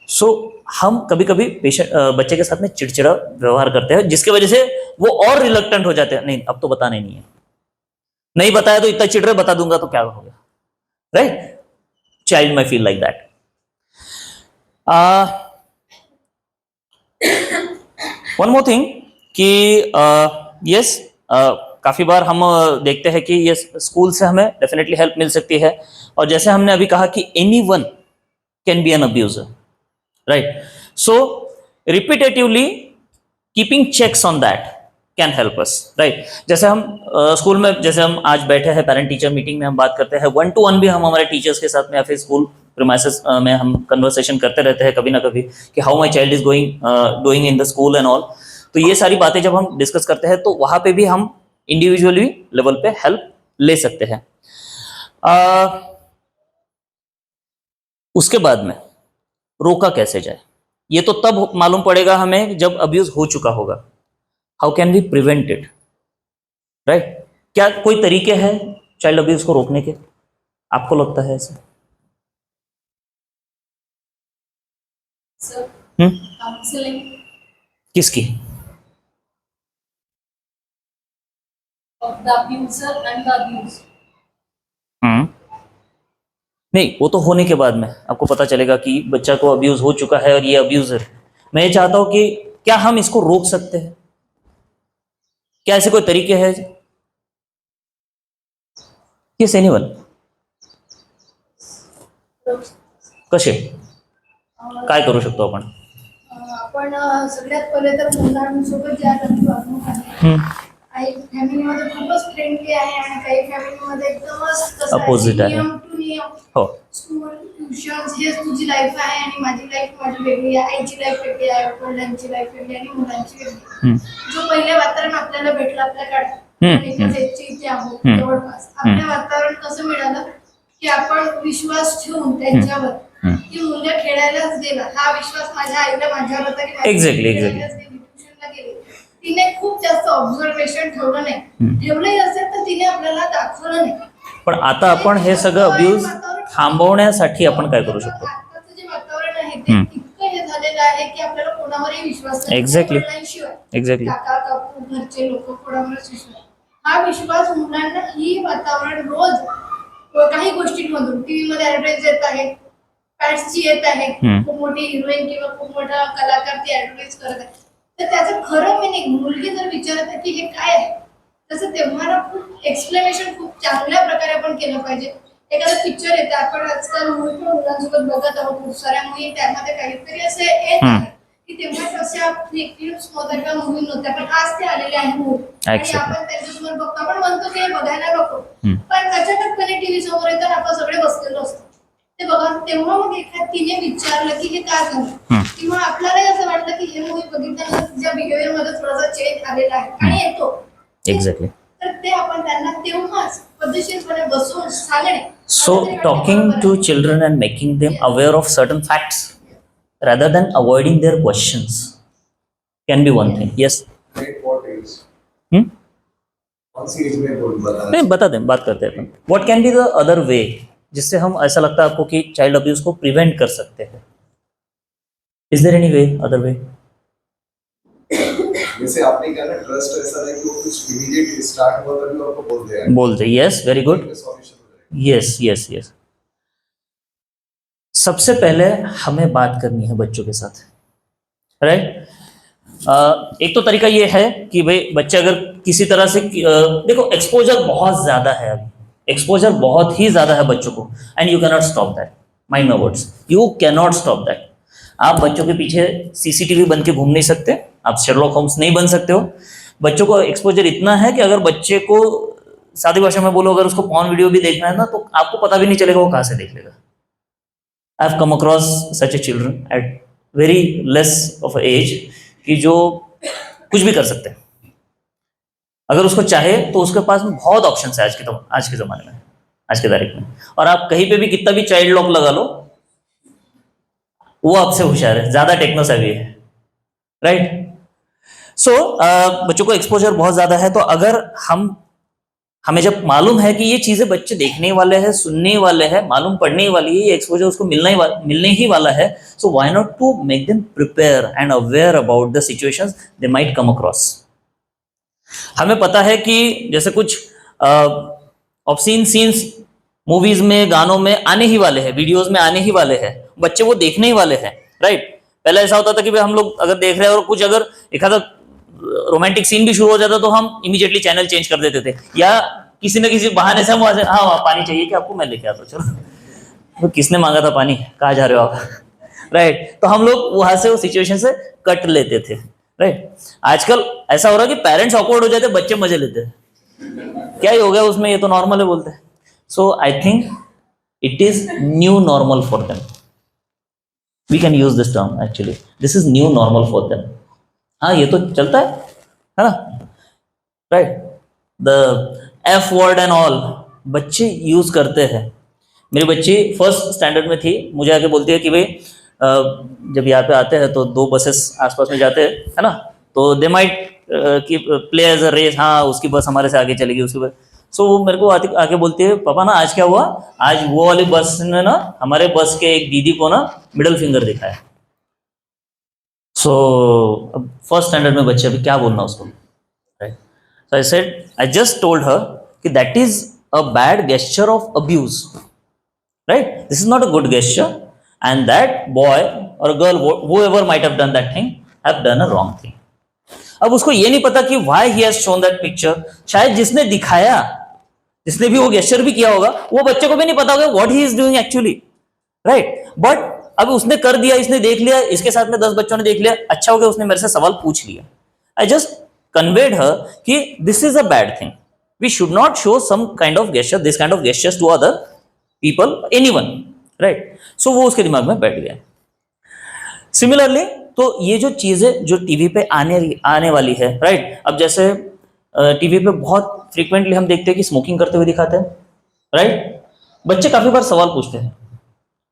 सो हम कभी कभी बच्चे के साथ में चिड़चिड़ा व्यवहार करते हैं, जिसकी वजह से वो और रिलक्टेंट हो जाते हैं। नहीं, अब तो बताना ही नहीं है, नहीं बताया तो इतना चिड़ रहे, बता दूंगा तो क्या होगा, right. Child my feel like that. One more thing कि यस, काफी बार हम देखते हैं कि यस, स्कूल से हमें डेफिनेटली हेल्प मिल सकती है। और जैसे हमने अभी कहा कि anyone can be an abuser, right. So repetitively keeping checks on that can help us, right. जैसे हम स्कूल में, जैसे हम आज बैठे हैं पेरेंट टीचर मीटिंग में, हम बात करते हैं 1-to-1 भी हम हमारे टीचर्स के साथ में या फिर स्कूल प्रीमाइसेस में हम कन्वर्सेशन करते रहते हैं कभी ना कभी कि how my child is doing in the school and all. तो ये सारी बातें जब हम डिस्कस करते हैं तो वहां पे भी हम इंडिविजुअली लेवल पे हेल्प ले सकते हैं। उसके बाद में रोका कैसे जाए, ये तो तब मालूम पड़ेगा हमें जब अब्यूज हो चुका होगा। How can we prevent it, right. क्या कोई तरीके हैं चाइल्ड अब्यूज को रोकने के, आपको लगता है ऐसे? Sir, counselling. किसकी? Of the abuser and the abuse. नहीं, वो तो होने के बाद में आपको पता चलेगा कि बच्चा को अब्यूज हो चुका है और ये अब्यूजर। मैं ये चाहता हूं कि क्या हम इसको रोक सकते हैं, क्या ऐसे कोई तरीके हैं? Yes anyone? कसे काय करू शकतो आपण? आपण सगळ्यात पहिले तर मुलांसोबत ज्या काही वागणूक आहे काही फॅमिलीमध्ये खूपच फ्रेंडली आहे आणि काही फॅमिलीमध्ये एकदमच कसं आहे, Opposite आहे. नियम टू नियम. हो, स्कूल ट्युशन हेच तुझी लाईफ आहे आणि माझी लाईफ माझी वेगळी आहे, आईची लाईफ वेगळी आहे, वडिलांची लाईफ वेगळी आणि मुलांची वेगळी आहे. जो पहिले वातावरण आपल्याला भेटलं आपल्याकडे एकाच एजचे इथे आहोत जवळपास, आपलं वातावरण कसं मिळालं की आपण विश्वास ठेवून त्यांच्यावर की मुलं खेळायलाच गेला, हा विश्वास माझ्या आईला माझ्यावर होता की माझी Exactly, मुलगी खेळायलाच गेली, ट्युशनला गेली. तिने खूप जास्त ऑब्झर्वेशन ठेवलं नाही, ठेवलंही असेल तर तिने आपल्याला दाखवलं नाही. पण आता आपण हे सगळं अब्यूज थांबवण्यासाठी आपण काय करू शकतो? आताचं जे वातावरण आहे ते इतकं हे झालेलं आहे की आपल्याला कोणावरही विश्वास नाही. Exactly. वडिलांशिवाय, एक्झॅक्टली. काका काकू घरचे लोक कोणावरच विश्वास. हा विश्वास मुलांना ही वातावरण रोज काही गोष्टींमधून टीव्ही मध्ये ऍडव्हर्टाईज येत आहे, पॅड्सची येत आहे, खूप मोठी हिरोईन किंवा खूप मोठा कलाकार ती ऍडव्हर्टाईज करत आहे, तर त्याचं खरं मिनिंग मुलगी जर विचारत आहे की हे काय आहे, तसं तेव्हा ना खूप एक्सप्लेनेशन खूप चांगल्या प्रकारे आपण केलं पाहिजे. एखादा पिक्चर येतं, आपण आजकाल मूवी पण मुलांसोबत बघत आहोत, खूप साऱ्या मुली, त्यामध्ये काहीतरी असे येत आहे की तेव्हा तशा फिल्म्स नव्हत्या किंवा मूवी नव्हत्या, पण आज ते आलेले आहे मूवी आणि आपण त्यांच्यासमोर बघतो, आपण म्हणतो की हे बघायला नको, पण अचानकपणे टीव्ही समोर येतात, आपण सगळे बसलेलो असतो ते बघा. तेव्हा मग एखाद तिने विचारलं की हे काय झालं, किंवा आपल्यालाही असं वाटलं की हे मूवी बघितल्यानंतर तिच्या बिहेवियर मध्ये थोडासा चेंज आलेला आहे आणि येतो. एक्झॅक्टली. तर ते आपण त्यांना तेव्हाच पद्धतशीरपणे बसून सांगणे. So talking to children and making them aware of certain facts rather than avoiding their questions can be one thing. Yes. At what age? कौन सी एज में बताना? नहीं, बता दें, बात करते हैं अपन. What can be the other way जिससे हम, ऐसा लगता है आपको कि चाइल्ड अब्यूज को प्रिवेंट कर सकते हैं? Is there any way, other way? जैसे आपने कहा ना, ट्रस्ट ऐसा है कि वो कुछ इमीडिएट स्टार्ट हुआ तभी आपको बोल देगा, बोल दे. Yes, very good. सॉल्यूशन हो जाएगा. Yes yes yes. सबसे पहले हमें बात करनी है बच्चों के साथ, राइट. एक तो तरीका ये है कि भाई बच्चे अगर किसी तरह से देखो, एक्सपोजर बहुत ज्यादा है, अभी एक्सपोजर बहुत ही ज्यादा है बच्चों को, and you cannot stop that. Mind my words, you cannot stop that. आप बच्चों के पीछे सीसीटीवी बन के घूम नहीं सकते, आप शेरलॉक होम्स नहीं बन सकते हो. बच्चों को एक्सपोजर इतना है कि अगर बच्चे को, सादी भाषा में बोलो, अगर उसको पॉर्न वीडियो भी देखना है ना, तो आपको पता भी नहीं चलेगा वो कहाँ से देख लेगा. I have come across such a children at very less of age कि जो कुछ भी कर सकते हैं. अगर उसको चाहे तो उसके पास में बहुत ऑप्शन है आज के ज़माने में, आज के तारीख में. और आप कहीं पे भी कितना भी चाइल्ड लॉक लगा लो, वो आपसे होशियार है, ज़्यादा टेक्नो सेवी है, राइट. सो बच्चों को एक्सपोजर बहुत ज़्यादा है, तो अगर हमें जब मालूम है कि ये चीज़ें बच्चे देखने वाले हैं, सुनने वाले हैं, मालूम पड़ने वाली है, ये एक्सपोजर उसको मिलने ही वाला है, so why not to make them prepare and aware about the situations they might come across. हमें पता है कि जैसे कुछ ऑब्सीन सीन्स मूवीज में, गानों में आने ही वाले हैं, वीडियोस में आने ही वाले हैं, बच्चे वो देखने ही वाले हैं, राइट. पहले ऐसा होता था कि भाई हम लोग अगर देख रहे हैं और कुछ अगर एक आधा रोमांटिक सीन भी शुरू हो जाता तो हम इमीडिएटली चैनल चेंज कर देते थे, या किसी न किसी बहाने से हम वहां से, हाँ पानी चाहिए कि आपको, मैं लेके आता हूँ, चलो. तो किसने मांगा था पानी, कहाँ जा रहे हो आप, राइट. तो हम लोग वहां से, वो सिचुएशन से कट लेते थे, राइट? आजकल ऐसा हो रहा है कि पेरेंट्स ऑकवर्ड हो जाते, बच्चे मजे लेते हैं, क्या ही हो गया उसमें, ये तो नॉर्मल है बोलते हैं. So I think it is new normal for them. We can use this term actually, this is new normal for them. हाँ, ये तो चलता है ना, right? The F word and all बच्चे यूज करते हैं. मेरी बच्ची फर्स्ट स्टैंडर्ड में थी, मुझे आके बोलती है कि भाई जब यहाँ पे आते हैं तो 2 बसेस आसपास में जाते हैं, है ना, तो दे माइट कि प्ले एज अ रेस, हाँ उसकी बस हमारे से आगे चलेगी, उसकी बस. सो वो मेरे को आके बोलती है, पापा ना आज क्या हुआ, आज वो वाली बस ने ना हमारे बस के एक दीदी को ना मिडल फिंगर दिखाया. सो अब फर्स्ट स्टैंडर्ड में बच्चे, अभी क्या बोलना उसको, right? So I said, I just told her कि that is a bad gesture of abuse, right? This is not a good gesture, and that boy or a girl, whoever might have done that thing, have done a wrong thing. अब उसको ये नहीं पता कि why he has shown that picture. शायद जिसने दिखाया, जिसने भी वो गेस्चर भी किया होगा, वो बच्चे को भी नहीं पता होगा what he is doing actually, right? But अब उसने कर दिया, इसने देख लिया, इसके साथ में 10 बच्चों ने देख लिया, अच्छा हो गया उसने मेरे से सवाल पूछ लिया. I just conveyed her कि this is a bad thing. We should not show some kind of gesture, this kind of gestures to other people, anyone, right? So वो उसके दिमाग में बैठ गया. सिमिलरली तो ये जो चीजें जो टीवी पे आने वाली है, राइट? अब जैसे टीवी पे बहुत फ्रीक्वेंटली हम देखते हैं कि स्मोकिंग करते हुए दिखाते हैं, राइट? बच्चे काफी बार सवाल पूछते हैं,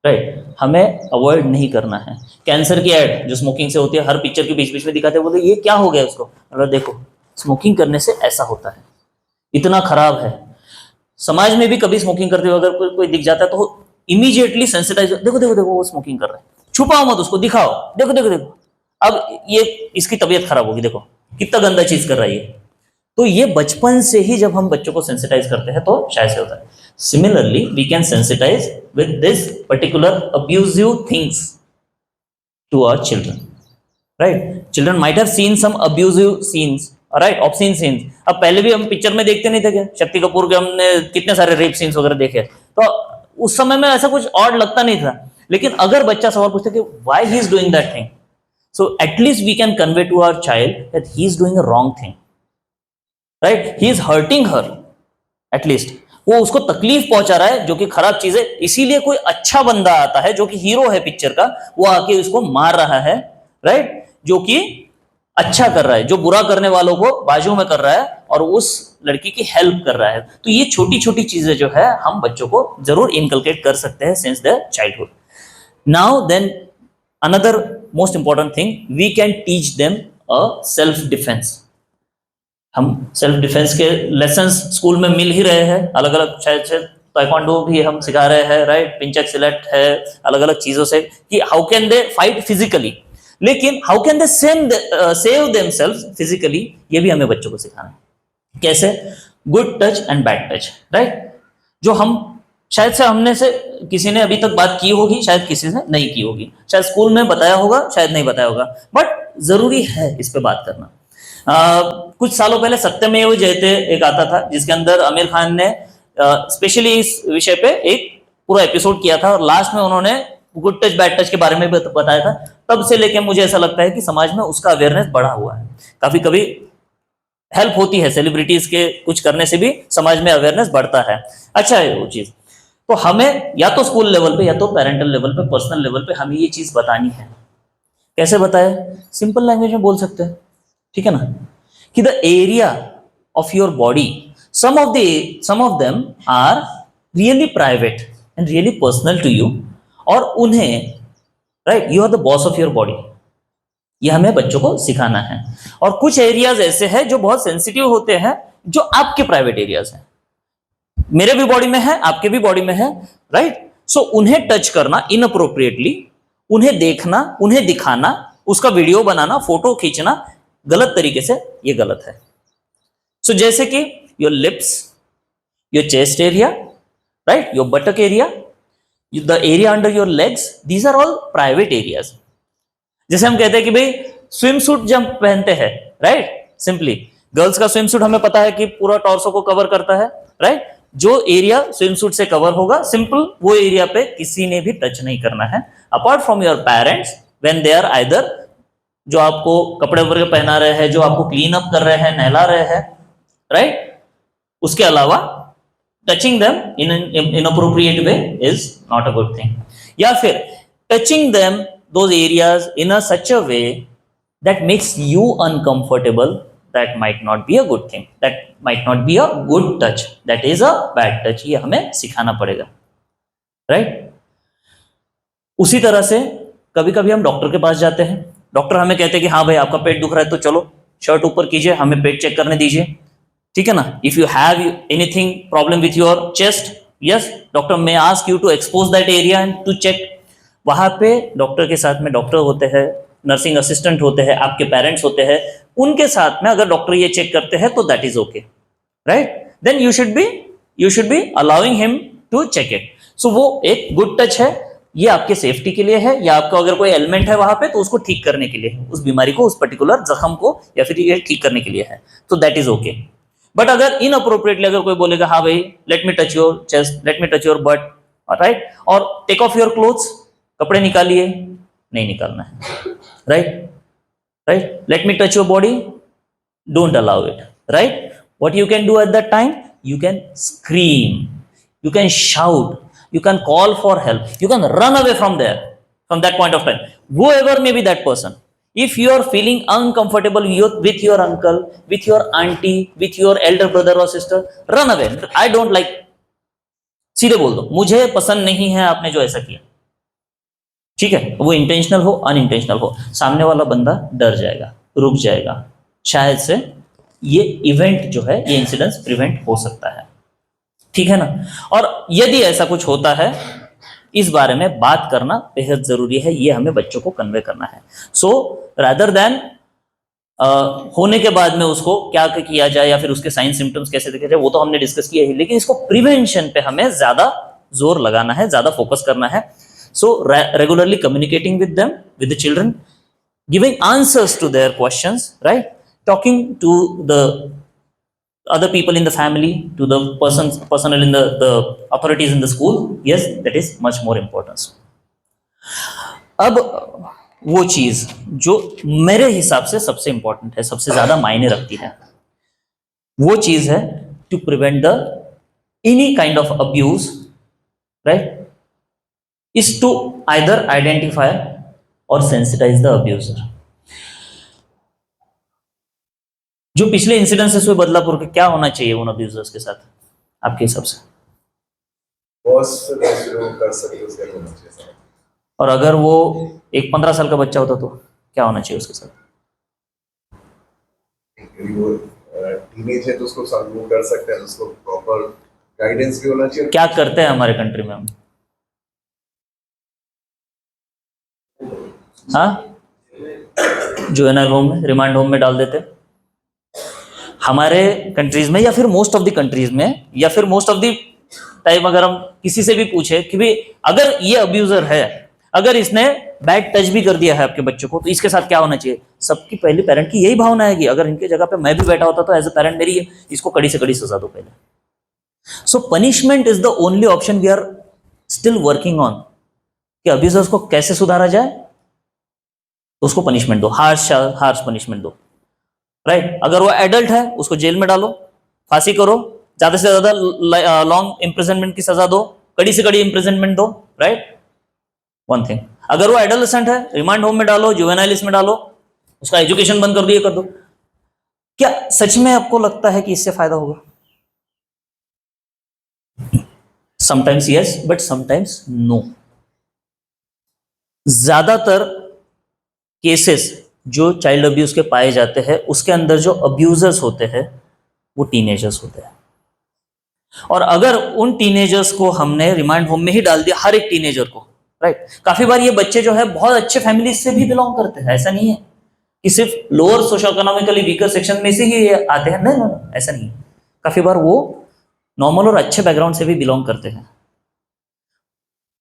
राइट? हमें अवॉइड नहीं करना है. कैंसर की एड जो स्मोकिंग से होती है, हर पिक्चर के बीच बीच में दिखाते हैं, बोलते ये क्या हो गया उसको, अगर देखो स्मोकिंग करने से ऐसा होता है, इतना खराब है. समाज में भी कभी स्मोकिंग करते हुए अगर कोई दिख जाता है तो इमीडिएटली सेंसिटाइज, देखो देखो देखो वो स्मोकिंग कर रहा है, छुपाओ मत उसको, दिखाओ, देखो देखो देखो, अब ये इसकी तबीयत खराब होगी, देखो कितना गंदा चीज कर रहा है ये. तो ये बचपन से ही जब हम बच्चों को सेंसिटाइज करते हैं तो शायद से होता है. Similarly we can sensitise with this particular abusive things to our children, right? Children might have seen some abusive scenes, right, obscene scenes. अब पहले भी हम पिक्चर में देखते नहीं थे क्या, शक्ति कपूर के हमने कितने सारे रेप सीन्स वगैरह देखे, तो उस समय में ऐसा कुछ ऑड लगता नहीं था. लेकिन अगर बच्चा सवाल पूछता कि why he is doing that thing, so at least we can convey to our child that he is doing a wrong thing, right? He is hurting her, at least वो उसको तकलीफ पहुंचा रहा है जो कि खराब चीज है. इसीलिए कोई अच्छा बंदा आता है जो कि हीरो है पिक्चर का, वो आके उसको मार रहा है, राइट? जो कि अच्छा कर रहा है, जो बुरा करने वालों को बाजू में कर रहा है और उस लड़की की हेल्प कर रहा है. तो ये छोटी छोटी चीजें जो है हम बच्चों को जरूर इनकलकेट कर सकते हैं since the childhood. Now then another most important thing, we can teach them a self defence. हम सेल्फ डिफेंस के लेसन्स स्कूल में मिल ही रहे हैं, अलग अलग, शायद से ताइक्वांडो भी हम सिखा रहे हैं, राइट? पिंचक सिलेक्ट है, अलग अलग चीजों से कि how can they fight physically, लेकिन how can they save themselves physically, ये भी हमें बच्चों को सिखाना है. कैसे? Good touch and bad touch, right? जो हम शायद से हमने से किसी ने अभी तक बात की होगी, शायद किसी ने नहीं की होगी, शायद स्कूल में बताया होगा, शायद नहीं बताया होगा, बट जरूरी है इस पे बात करना. कुछ सालों पहले सत्यमेव जयते एक आता था जिसके अंदर आमिर खान ने स्पेशली इस विषय पे एक पूरा एपिसोड किया था और लास्ट में उन्होंने गुड टच बैड टच के बारे में बताया था. तब से लेके मुझे ऐसा लगता है कि समाज में उसका अवेयरनेस बढ़ा हुआ है. काफी कभी हेल्प होती है सेलिब्रिटीज के कुछ करने से भी समाज में अवेयरनेस बढ़ता है, अच्छा है वो चीज. तो हमें या तो स्कूल लेवल पे या तो पेरेंटल लेवल पे, पर्सनल लेवल पे हमें ये चीज बतानी है. कैसे बताए? सिंपल लैंग्वेज में बोल सकते हैं, ठीक है ना, कि the area of your body, some of them are really private and really personal to you, और उन्हें, right, you are the boss of your body, ये हमें बच्चों को सिखाना है. और कुछ एरियाज ऐसे हैं जो बहुत सेंसिटिव होते हैं, जो आपके प्राइवेट एरियाज हैं, मेरे भी बॉडी में है, आपके भी बॉडी में है, राइट? सो उन्हें टच करना इनअप्रोप्रिएटली, उन्हें देखना, उन्हें दिखाना, उसका वीडियो बनाना, फोटो खींचना गलत तरीके से, ये गलत है. सो जैसे कि your lips, your chest area, right, your buttock area, the area under your legs, these are all private areas. जैसे हम कहते हैं कि भाई स्विम सूट जब पहनते हैं, राइट, सिंपली गर्ल्स का स्विम सूट हमें पता है कि पूरा टॉर्सो को कवर करता है, राइट? जो एरिया स्विम सूट से कवर होगा, सिंपल वो एरिया पे किसी ने भी टच नहीं करना है, apart from your parents when they are either जो आपको कपड़े वगैरह पहना रहे हैं, जो आपको क्लीन अप कर रहे हैं, नहला रहे हैं, राइट? उसके अलावा touching them in inappropriate way is not a good thing, या फिर touching them those areas in a such a way that makes you uncomfortable, that might not be a good thing, that might not be a good touch, that is a bad touch. ये हमें सिखाना पड़ेगा, राइट? उसी तरह से कभी कभी हम डॉक्टर के पास जाते हैं, डॉक्टर हमें कहते हैं कि हाँ भाई आपका पेट दुख रहा है तो चलो शर्ट ऊपर कीजिए, हमें पेट चेक करने दीजिए, ठीक है ना? If you have anything problem with your chest, yes doctor may ask you to expose that area and to check. वहां पे डॉक्टर के साथ में डॉक्टर होते हैं, नर्सिंग असिस्टेंट होते हैं, आपके पेरेंट्स होते हैं, उनके साथ में अगर डॉक्टर ये चेक करते हैं तो that is okay, right? Then you should be allowing him to check it. So वो एक गुड टच है, ये आपके सेफ्टी के लिए है, या आपका अगर कोई एलिमेंट है वहां पे तो उसको ठीक करने के लिए है, उस बीमारी को, उस पर्टिकुलर जख्म को या फिर ये ठीक करने के लिए है, तो दैट इज ओके. बट अगर इनअप्रोप्रिएटली अगर कोई बोलेगा हाँ भाई let me touch your chest, let me touch your but, right, और टेक ऑफ योर क्लोथ्स, कपड़े निकालिए, नहीं निकालना है, right? Let me touch your body, don't allow it, right? What you can do at that time, you can scream, you can shout, you can call for help, you can run away from there, from that point of time, whoever may be that person. If you are feeling uncomfortable with your uncle, with your auntie, with your elder brother or sister, run away. I don't like, सीधे बोल दो मुझे पसंद नहीं है आपने जो ऐसा किया, ठीक है? वो इंटेंशनल हो अनइंटेंशनल हो, सामने वाला बंदा डर जाएगा, रुक जाएगा, शायद से ये इवेंट जो है, ये इंसिडेंस प्रिवेंट हो सकता है, ठीक है ना? और यदि ऐसा कुछ होता है, इस बारे में बात करना बेहद जरूरी है, ये हमें बच्चों को कन्वे करना है. सो रादर देन होने के बाद में उसको क्या किया जाए या फिर उसके साइन सिम्टम्स कैसे देखे जाए, वो तो हमने डिस्कस किया ही, लेकिन इसको प्रिवेंशन पे हमें ज्यादा जोर लगाना है, ज्यादा फोकस करना है. So regularly communicating with them, with the children, giving answers to their questions, right? Talking to the other people in the family, to the personnel in the authorities in the school, yes, that is much more important. अब वो चीज जो मेरे हिसाब से सबसे इंपॉर्टेंट है, सबसे ज्यादा मायने रखती है, वो चीज है to prevent the any kind of abuse, right? is to either identify or sensitize the abuser. जो पिछले इंसिडेंसेस हुए बदलापुर के, क्या होना चाहिए उन अब्यूजर्स के साथ आपके हिसाब से? कर सकते उसके होना चाहिए. और अगर वो एक 15 साल का बच्चा होता तो क्या होना चाहिए उसके साथ? वो टीनेज है तो उसको वो कर सकते हैं, उसको प्रॉपर गाइडेंस भी होना चाहिए. क्या करते हैं हमारे कंट्री में हम? हाँ, जुवेनाइल होम में, रिमांड होम में डाल देते हमारे कंट्रीज में, या फिर मोस्ट ऑफ द कंट्रीज में, या फिर मोस्ट ऑफ द टाइम अगर हम किसी से भी पूछे कि भाई अगर ये अब्यूजर है, अगर इसने बैड टच भी कर दिया है आपके बच्चों को, तो इसके साथ क्या होना चाहिए? सबकी पहली पेरेंट की यही भावना है कि अगर इनके जगह पे मैं भी बैठा होता तो एज अ पेरेंट मेरी इसको कड़ी से कड़ी सजा दो पहले. So punishment is the only option we are still working on, कि अब्यूजर्स को कैसे सुधारा जाए. उसको पनिशमेंट दो, हार्श पनिशमेंट दो, राइट? अगर वो एडल्ट है उसको जेल में डालो, फांसी करो, ज्यादा से ज्यादा लॉन्ग इम्प्रिजनमेंट की सजा दो, कड़ी से कड़ी इम्प्रिजनमेंट दो, राइट? One thing. अगर वो एडोलेसेंट है रिमांड होम में डालो, जुवेनाइल में डालो, उसका एजुकेशन बंद कर दिए, कर दो. क्या सच में आपको लगता है कि इससे फायदा होगा? Sometimes yes, but sometimes no. ज्यादातर केसेस जो चाइल्ड अब्यूज के पाए जाते हैं, उसके अंदर जो अब्यूजर्स होते हैं वो टीनेजर्स होते हैं. और अगर उन टीनेजर्स को हमने रिमांड होम में ही डाल दिया, हर एक टीनेजर को, राइट? काफी बार ये बच्चे जो है बहुत अच्छे फैमिली से भी बिलोंग करते हैं, ऐसा नहीं है कि सिर्फ lower social economically weaker section में से ही ये आते हैं, नहीं, ऐसा नहीं. काफी बार वो नॉर्मल और अच्छे बैकग्राउंड से भी बिलोंग करते हैं.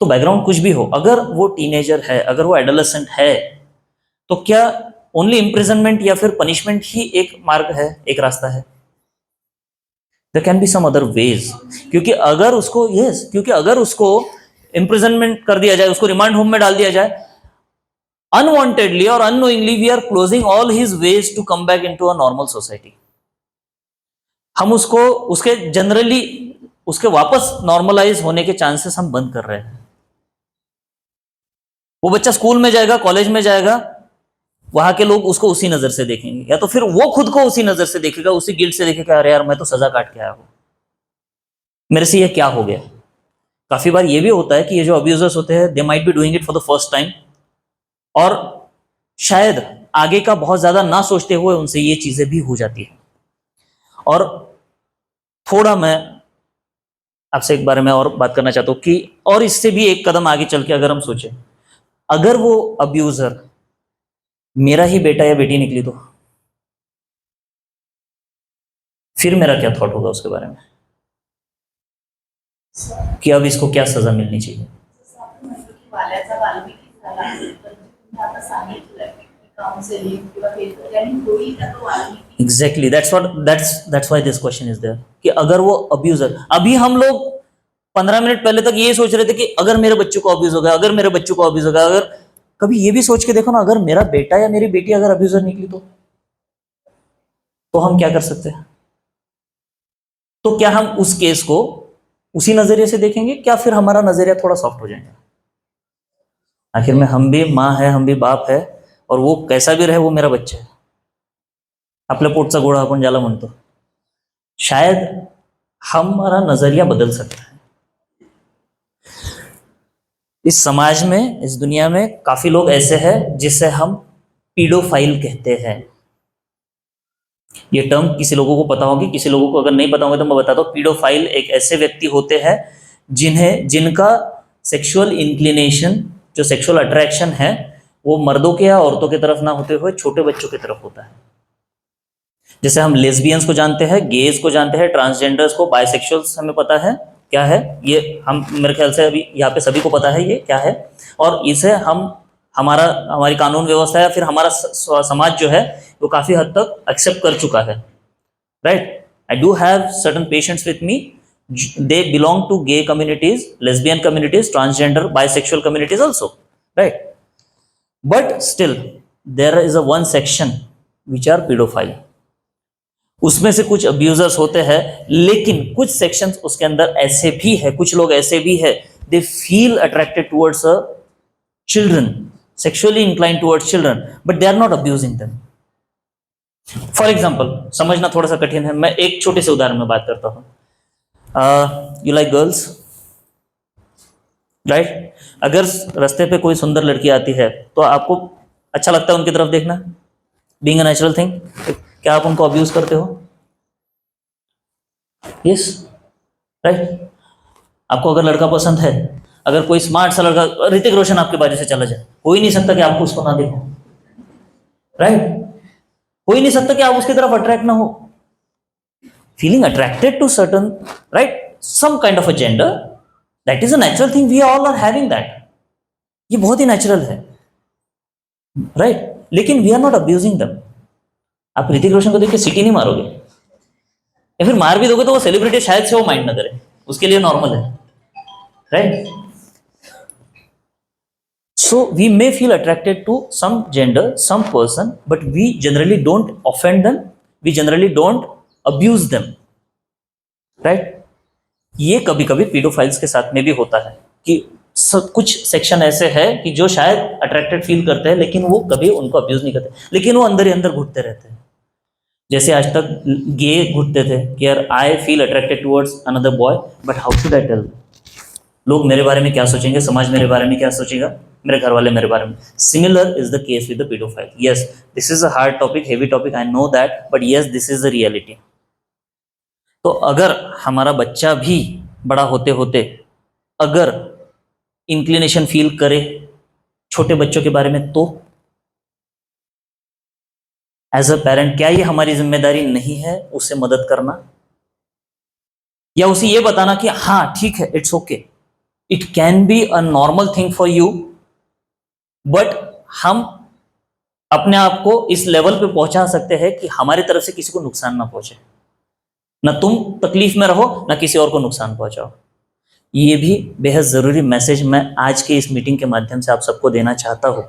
तो बैकग्राउंड कुछ भी हो, अगर वो टीनेजर है, अगर वो एडोलेसेंट है, तो क्या ओनली इम्प्रिजनमेंट या फिर पनिशमेंट ही एक मार्ग है, एक रास्ता है? There can be some other ways. क्योंकि अगर उसको इम्प्रिजनमेंट कर दिया जाए, उसको रिमांड होम में डाल दिया जाए, अनवांटेडली और unknowingly we are closing all his ways to come back into a normal society. हम उसको उसके जनरली उसके वापस नॉर्मलाइज होने के चांसेस हम बंद कर रहे हैं। वो बच्चा स्कूल में जाएगा, कॉलेज में जाएगा, वहां के लोग उसको उसी नजर से देखेंगे, या तो फिर वो खुद को उसी नजर से देखेगा, उसी गिल्ट से देखेगा, अरे यार मैं तो सजा काट के आया हूं, मेरे से ये क्या हो गया। काफी बार ये भी होता है कि ये जो अब्यूजर्स होते हैं दे might be doing it for the first time, और शायद आगे का बहुत ज्यादा ना सोचते हुए उनसे ये चीजें भी हो जाती है। और थोड़ा मैं आपसे एक बारे में और बात करना चाहता हूं कि और इससे भी एक कदम आगे चल के अगर हम सोचें, अगर वो अब्यूजर मेरा ही बेटा या बेटी निकली तो फिर मेरा क्या थॉट होगा उसके बारे में कि अब इसको क्या सजा मिलनी चाहिए। वाल्याचा वाल्मिकी झाला तर तुम्ही आता सांगितलं की काउन्सिलिंग किंवा हे त्यांनी होईल का तो Valmiki. Exactly that's why this question is there कि अगर वो अब्यूजर, अभी हम लोग 15 मिनट पहले तक ये सोच रहे थे कि अगर मेरे बच्चों को अब्यूज होगा, अगर मेरे बच्चों को अब्यूज होगा, अगर कभी ये भी सोच के देखो ना, अगर मेरा बेटा या मेरी बेटी अगर अब्यूजर निकली तो हम क्या कर सकते हैं। तो क्या हम उस केस को उसी नजरिए से देखेंगे, क्या फिर हमारा नजरिया थोड़ा सॉफ्ट हो जाएगा। आखिर में हम भी माँ है, हम भी बाप है, और वो कैसा भी रहे वो मेरा बच्चा है, आपल्या पोटचा गोळा आपण ज्याला म्हणतो, शायद हमारा नजरिया बदल सकता है। इस समाज में, इस दुनिया में काफी लोग ऐसे हैं जिसे हम पीडोफाइल कहते हैं। ये टर्म किसी लोगों को पता होगी, किसी लोगों को अगर नहीं पता होगा तो मैं बताता हूँ। पीडोफाइल एक ऐसे व्यक्ति होते हैं जिनका सेक्सुअल इंक्लिनेशन, जो सेक्सुअल अट्रैक्शन है, वो मर्दों के या औरतों की तरफ ना होते हुए छोटे बच्चों की तरफ होता है। जैसे हम लेस्बियंस को जानते हैं, गेज को जानते हैं, ट्रांसजेंडर्स को, बाइसेक्सुअल्स हमें पता है क्या है ये, हम मेरे ख्याल से अभी यहाँ पे सभी को पता है ये क्या है, और इसे हमारी कानून व्यवस्था या फिर हमारा समाज जो है वो काफी हद तक एक्सेप्ट कर चुका है, right. I do have certain patients with me, they belong to gay communities, lesbian communities, transgender, bisexual communities also, right? But still there is a one section which are pedophile. उसमें से कुछ अब्यूजर्स होते हैं, लेकिन कुछ सेक्शंस उसके अंदर ऐसे भी है, कुछ लोग ऐसे भी है, they feel attracted towards children, sexually inclined towards children, but they are not abusing them. For example, समझना थोड़ा सा कठिन है, मैं एक छोटे से उदाहरण में बात करता हूँ। You like girls, right? अगर रास्ते पे कोई सुंदर लड़की आती है तो आपको अच्छा लगता है उनकी तरफ देखना, being a natural thing? क्या आप उनको अब्यूज करते हो? Yes, right? आपको अगर लड़का पसंद है, अगर कोई स्मार्ट सा लड़का, ऋतिक रोशन आपके बाजू से चला जाए, हो ही नहीं सकता कि आपको उसको ना देखो, राइट? हो ही नहीं सकता कि आप उसकी तरफ अट्रैक्ट ना हो। Feeling attracted to certain, right, some kind of a gender, that is a natural thing, we all are having that, ये बहुत ही natural है, right? लेकिन we are not abusing them। आप ऋतिक रोशन को देख के सीटी नहीं मारोगे, या फिर मार भी दोगे तो वो सेलिब्रिटी शायद से वो माइंड ना करे, उसके लिए नॉर्मल है, right? So we may feel attracted to some gender, some person, but we generally don't offend them, we generally don't abuse them, right. ये कभी कभी पीडोफाइल्स के साथ में भी होता है कि कुछ सेक्शन ऐसे है कि जो शायद अट्रैक्टेड फील करते हैं, लेकिन वो कभी उनको अब्यूज नहीं करते, लेकिन वो अंदर ही अंदर घुटते रहते हैं। जैसे आज तक गे घुटते थे कि यार I feel attracted towards another boy, but how should I tell, लोग मेरे बारे में क्या सोचेंगे, समाज मेरे बारे में क्या सोचेगा, मेरे घर वाले मेरे बारे में। Similar is the case with the paedophile. Yes, this is a hard topic, heavy topic, I know that, but yes, this is the reality. तो अगर हमारा बच्चा भी बड़ा होते होते अगर इंक्लिनेशन फील करे छोटे बच्चों के बारे में, तो एज अ पेरेंट क्या ये हमारी जिम्मेदारी नहीं है उसे मदद करना, या उसे ये बताना कि हाँ ठीक है, it's okay, it can be a normal thing for you, but हम अपने आप को इस लेवल पे पहुंचा सकते हैं कि हमारी तरफ से किसी को नुकसान ना पहुंचे, ना तुम तकलीफ में रहो, ना किसी और को नुकसान पहुंचाओ। ये भी बेहद जरूरी मैसेज मैं आज के इस मीटिंग के माध्यम से आप सबको देना चाहता हूं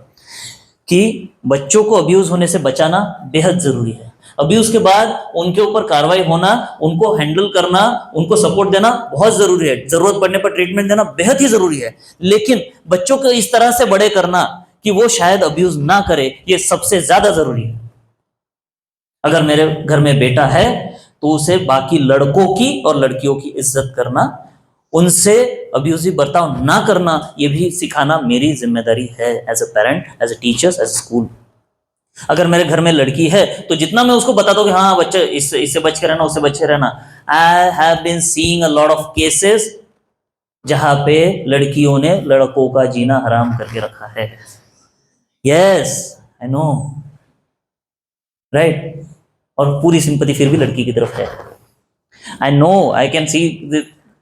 कि बच्चों को अब्यूज होने से बचाना बेहद जरूरी है। अब्यूज के बाद उनके ऊपर कार्रवाई होना, उनको हैंडल करना, उनको सपोर्ट देना बहुत जरूरी है, जरूरत पड़ने पर ट्रीटमेंट देना बेहद ही जरूरी है। लेकिन बच्चों को इस तरह से बड़े करना कि वो शायद अब्यूज ना करे, ये सबसे ज्यादा जरूरी है। अगर मेरे घर में बेटा है तो उसे बाकी लड़कों की और लड़कियों की इज्जत करना, उनसे अब्यूजिव बर्ताव ना करना, ये भी सिखाना मेरी जिम्मेदारी है as a parent, as a teachers, as a school. अगर मेरे घर में लड़की है तो जितना मैं उसको बताता हूँ कि हाँ बच्चे इससे बच के रहना, उससे बच के रहना, I have been seeing a lot of cases जहां पे लड़कियों ने लड़कों का जीना हराम करके रखा है। Yes I know, right. और पूरी सिंपैथी फिर भी लड़की की तरफ है। I know, I can see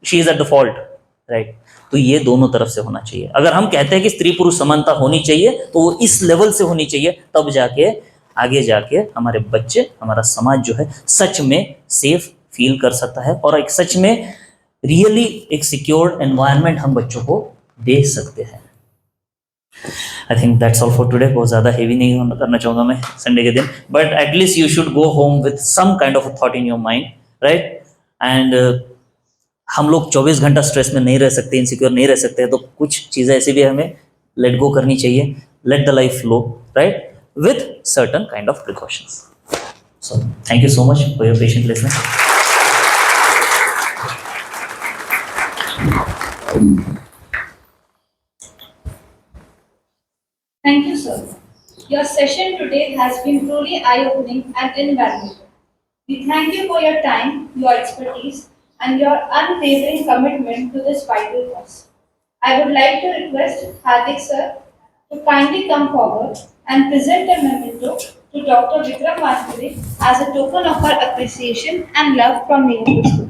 she is at the fault, right. तो ये दोनों तरफ से होना चाहिए। अगर हम कहते हैं कि स्त्री पुरुष समानता होनी चाहिए तो वो इस लेवल से होनी चाहिए, तब जाके आगे जाके हमारे बच्चे, हमारा समाज जो है सच में सेफ फील कर सकता है और एक सच में रियली एक सिक्योर्ड एनवायरनमेंट हम बच्चों को दे सकते हैं। I think that's all for today. बहुत ज़्यादा हेवी नहीं करना चाहूँगा मैं संडे के दिन, but at least you should go home with some kind of thought in your mind, right. And हम लोग 24 घंटा स्ट्रेस में नहीं रह सकते, इनसिक्योर नहीं रह सकते, तो कुछ चीज़ें ऐसी भी हमें लेट गो करनी चाहिए, let the life flow, right, with certain kind of precautions. So thank you so much for your patient listening. Thank you, sir. Your session today has been truly eye-opening and invaluable. We thank you for your time, your expertise, and your unwavering commitment to this vital cause. I would like to request Hardik sir to kindly come forward and present a memento to Dr. Vikram Vasudeva as a token of our appreciation and love from Neopu School.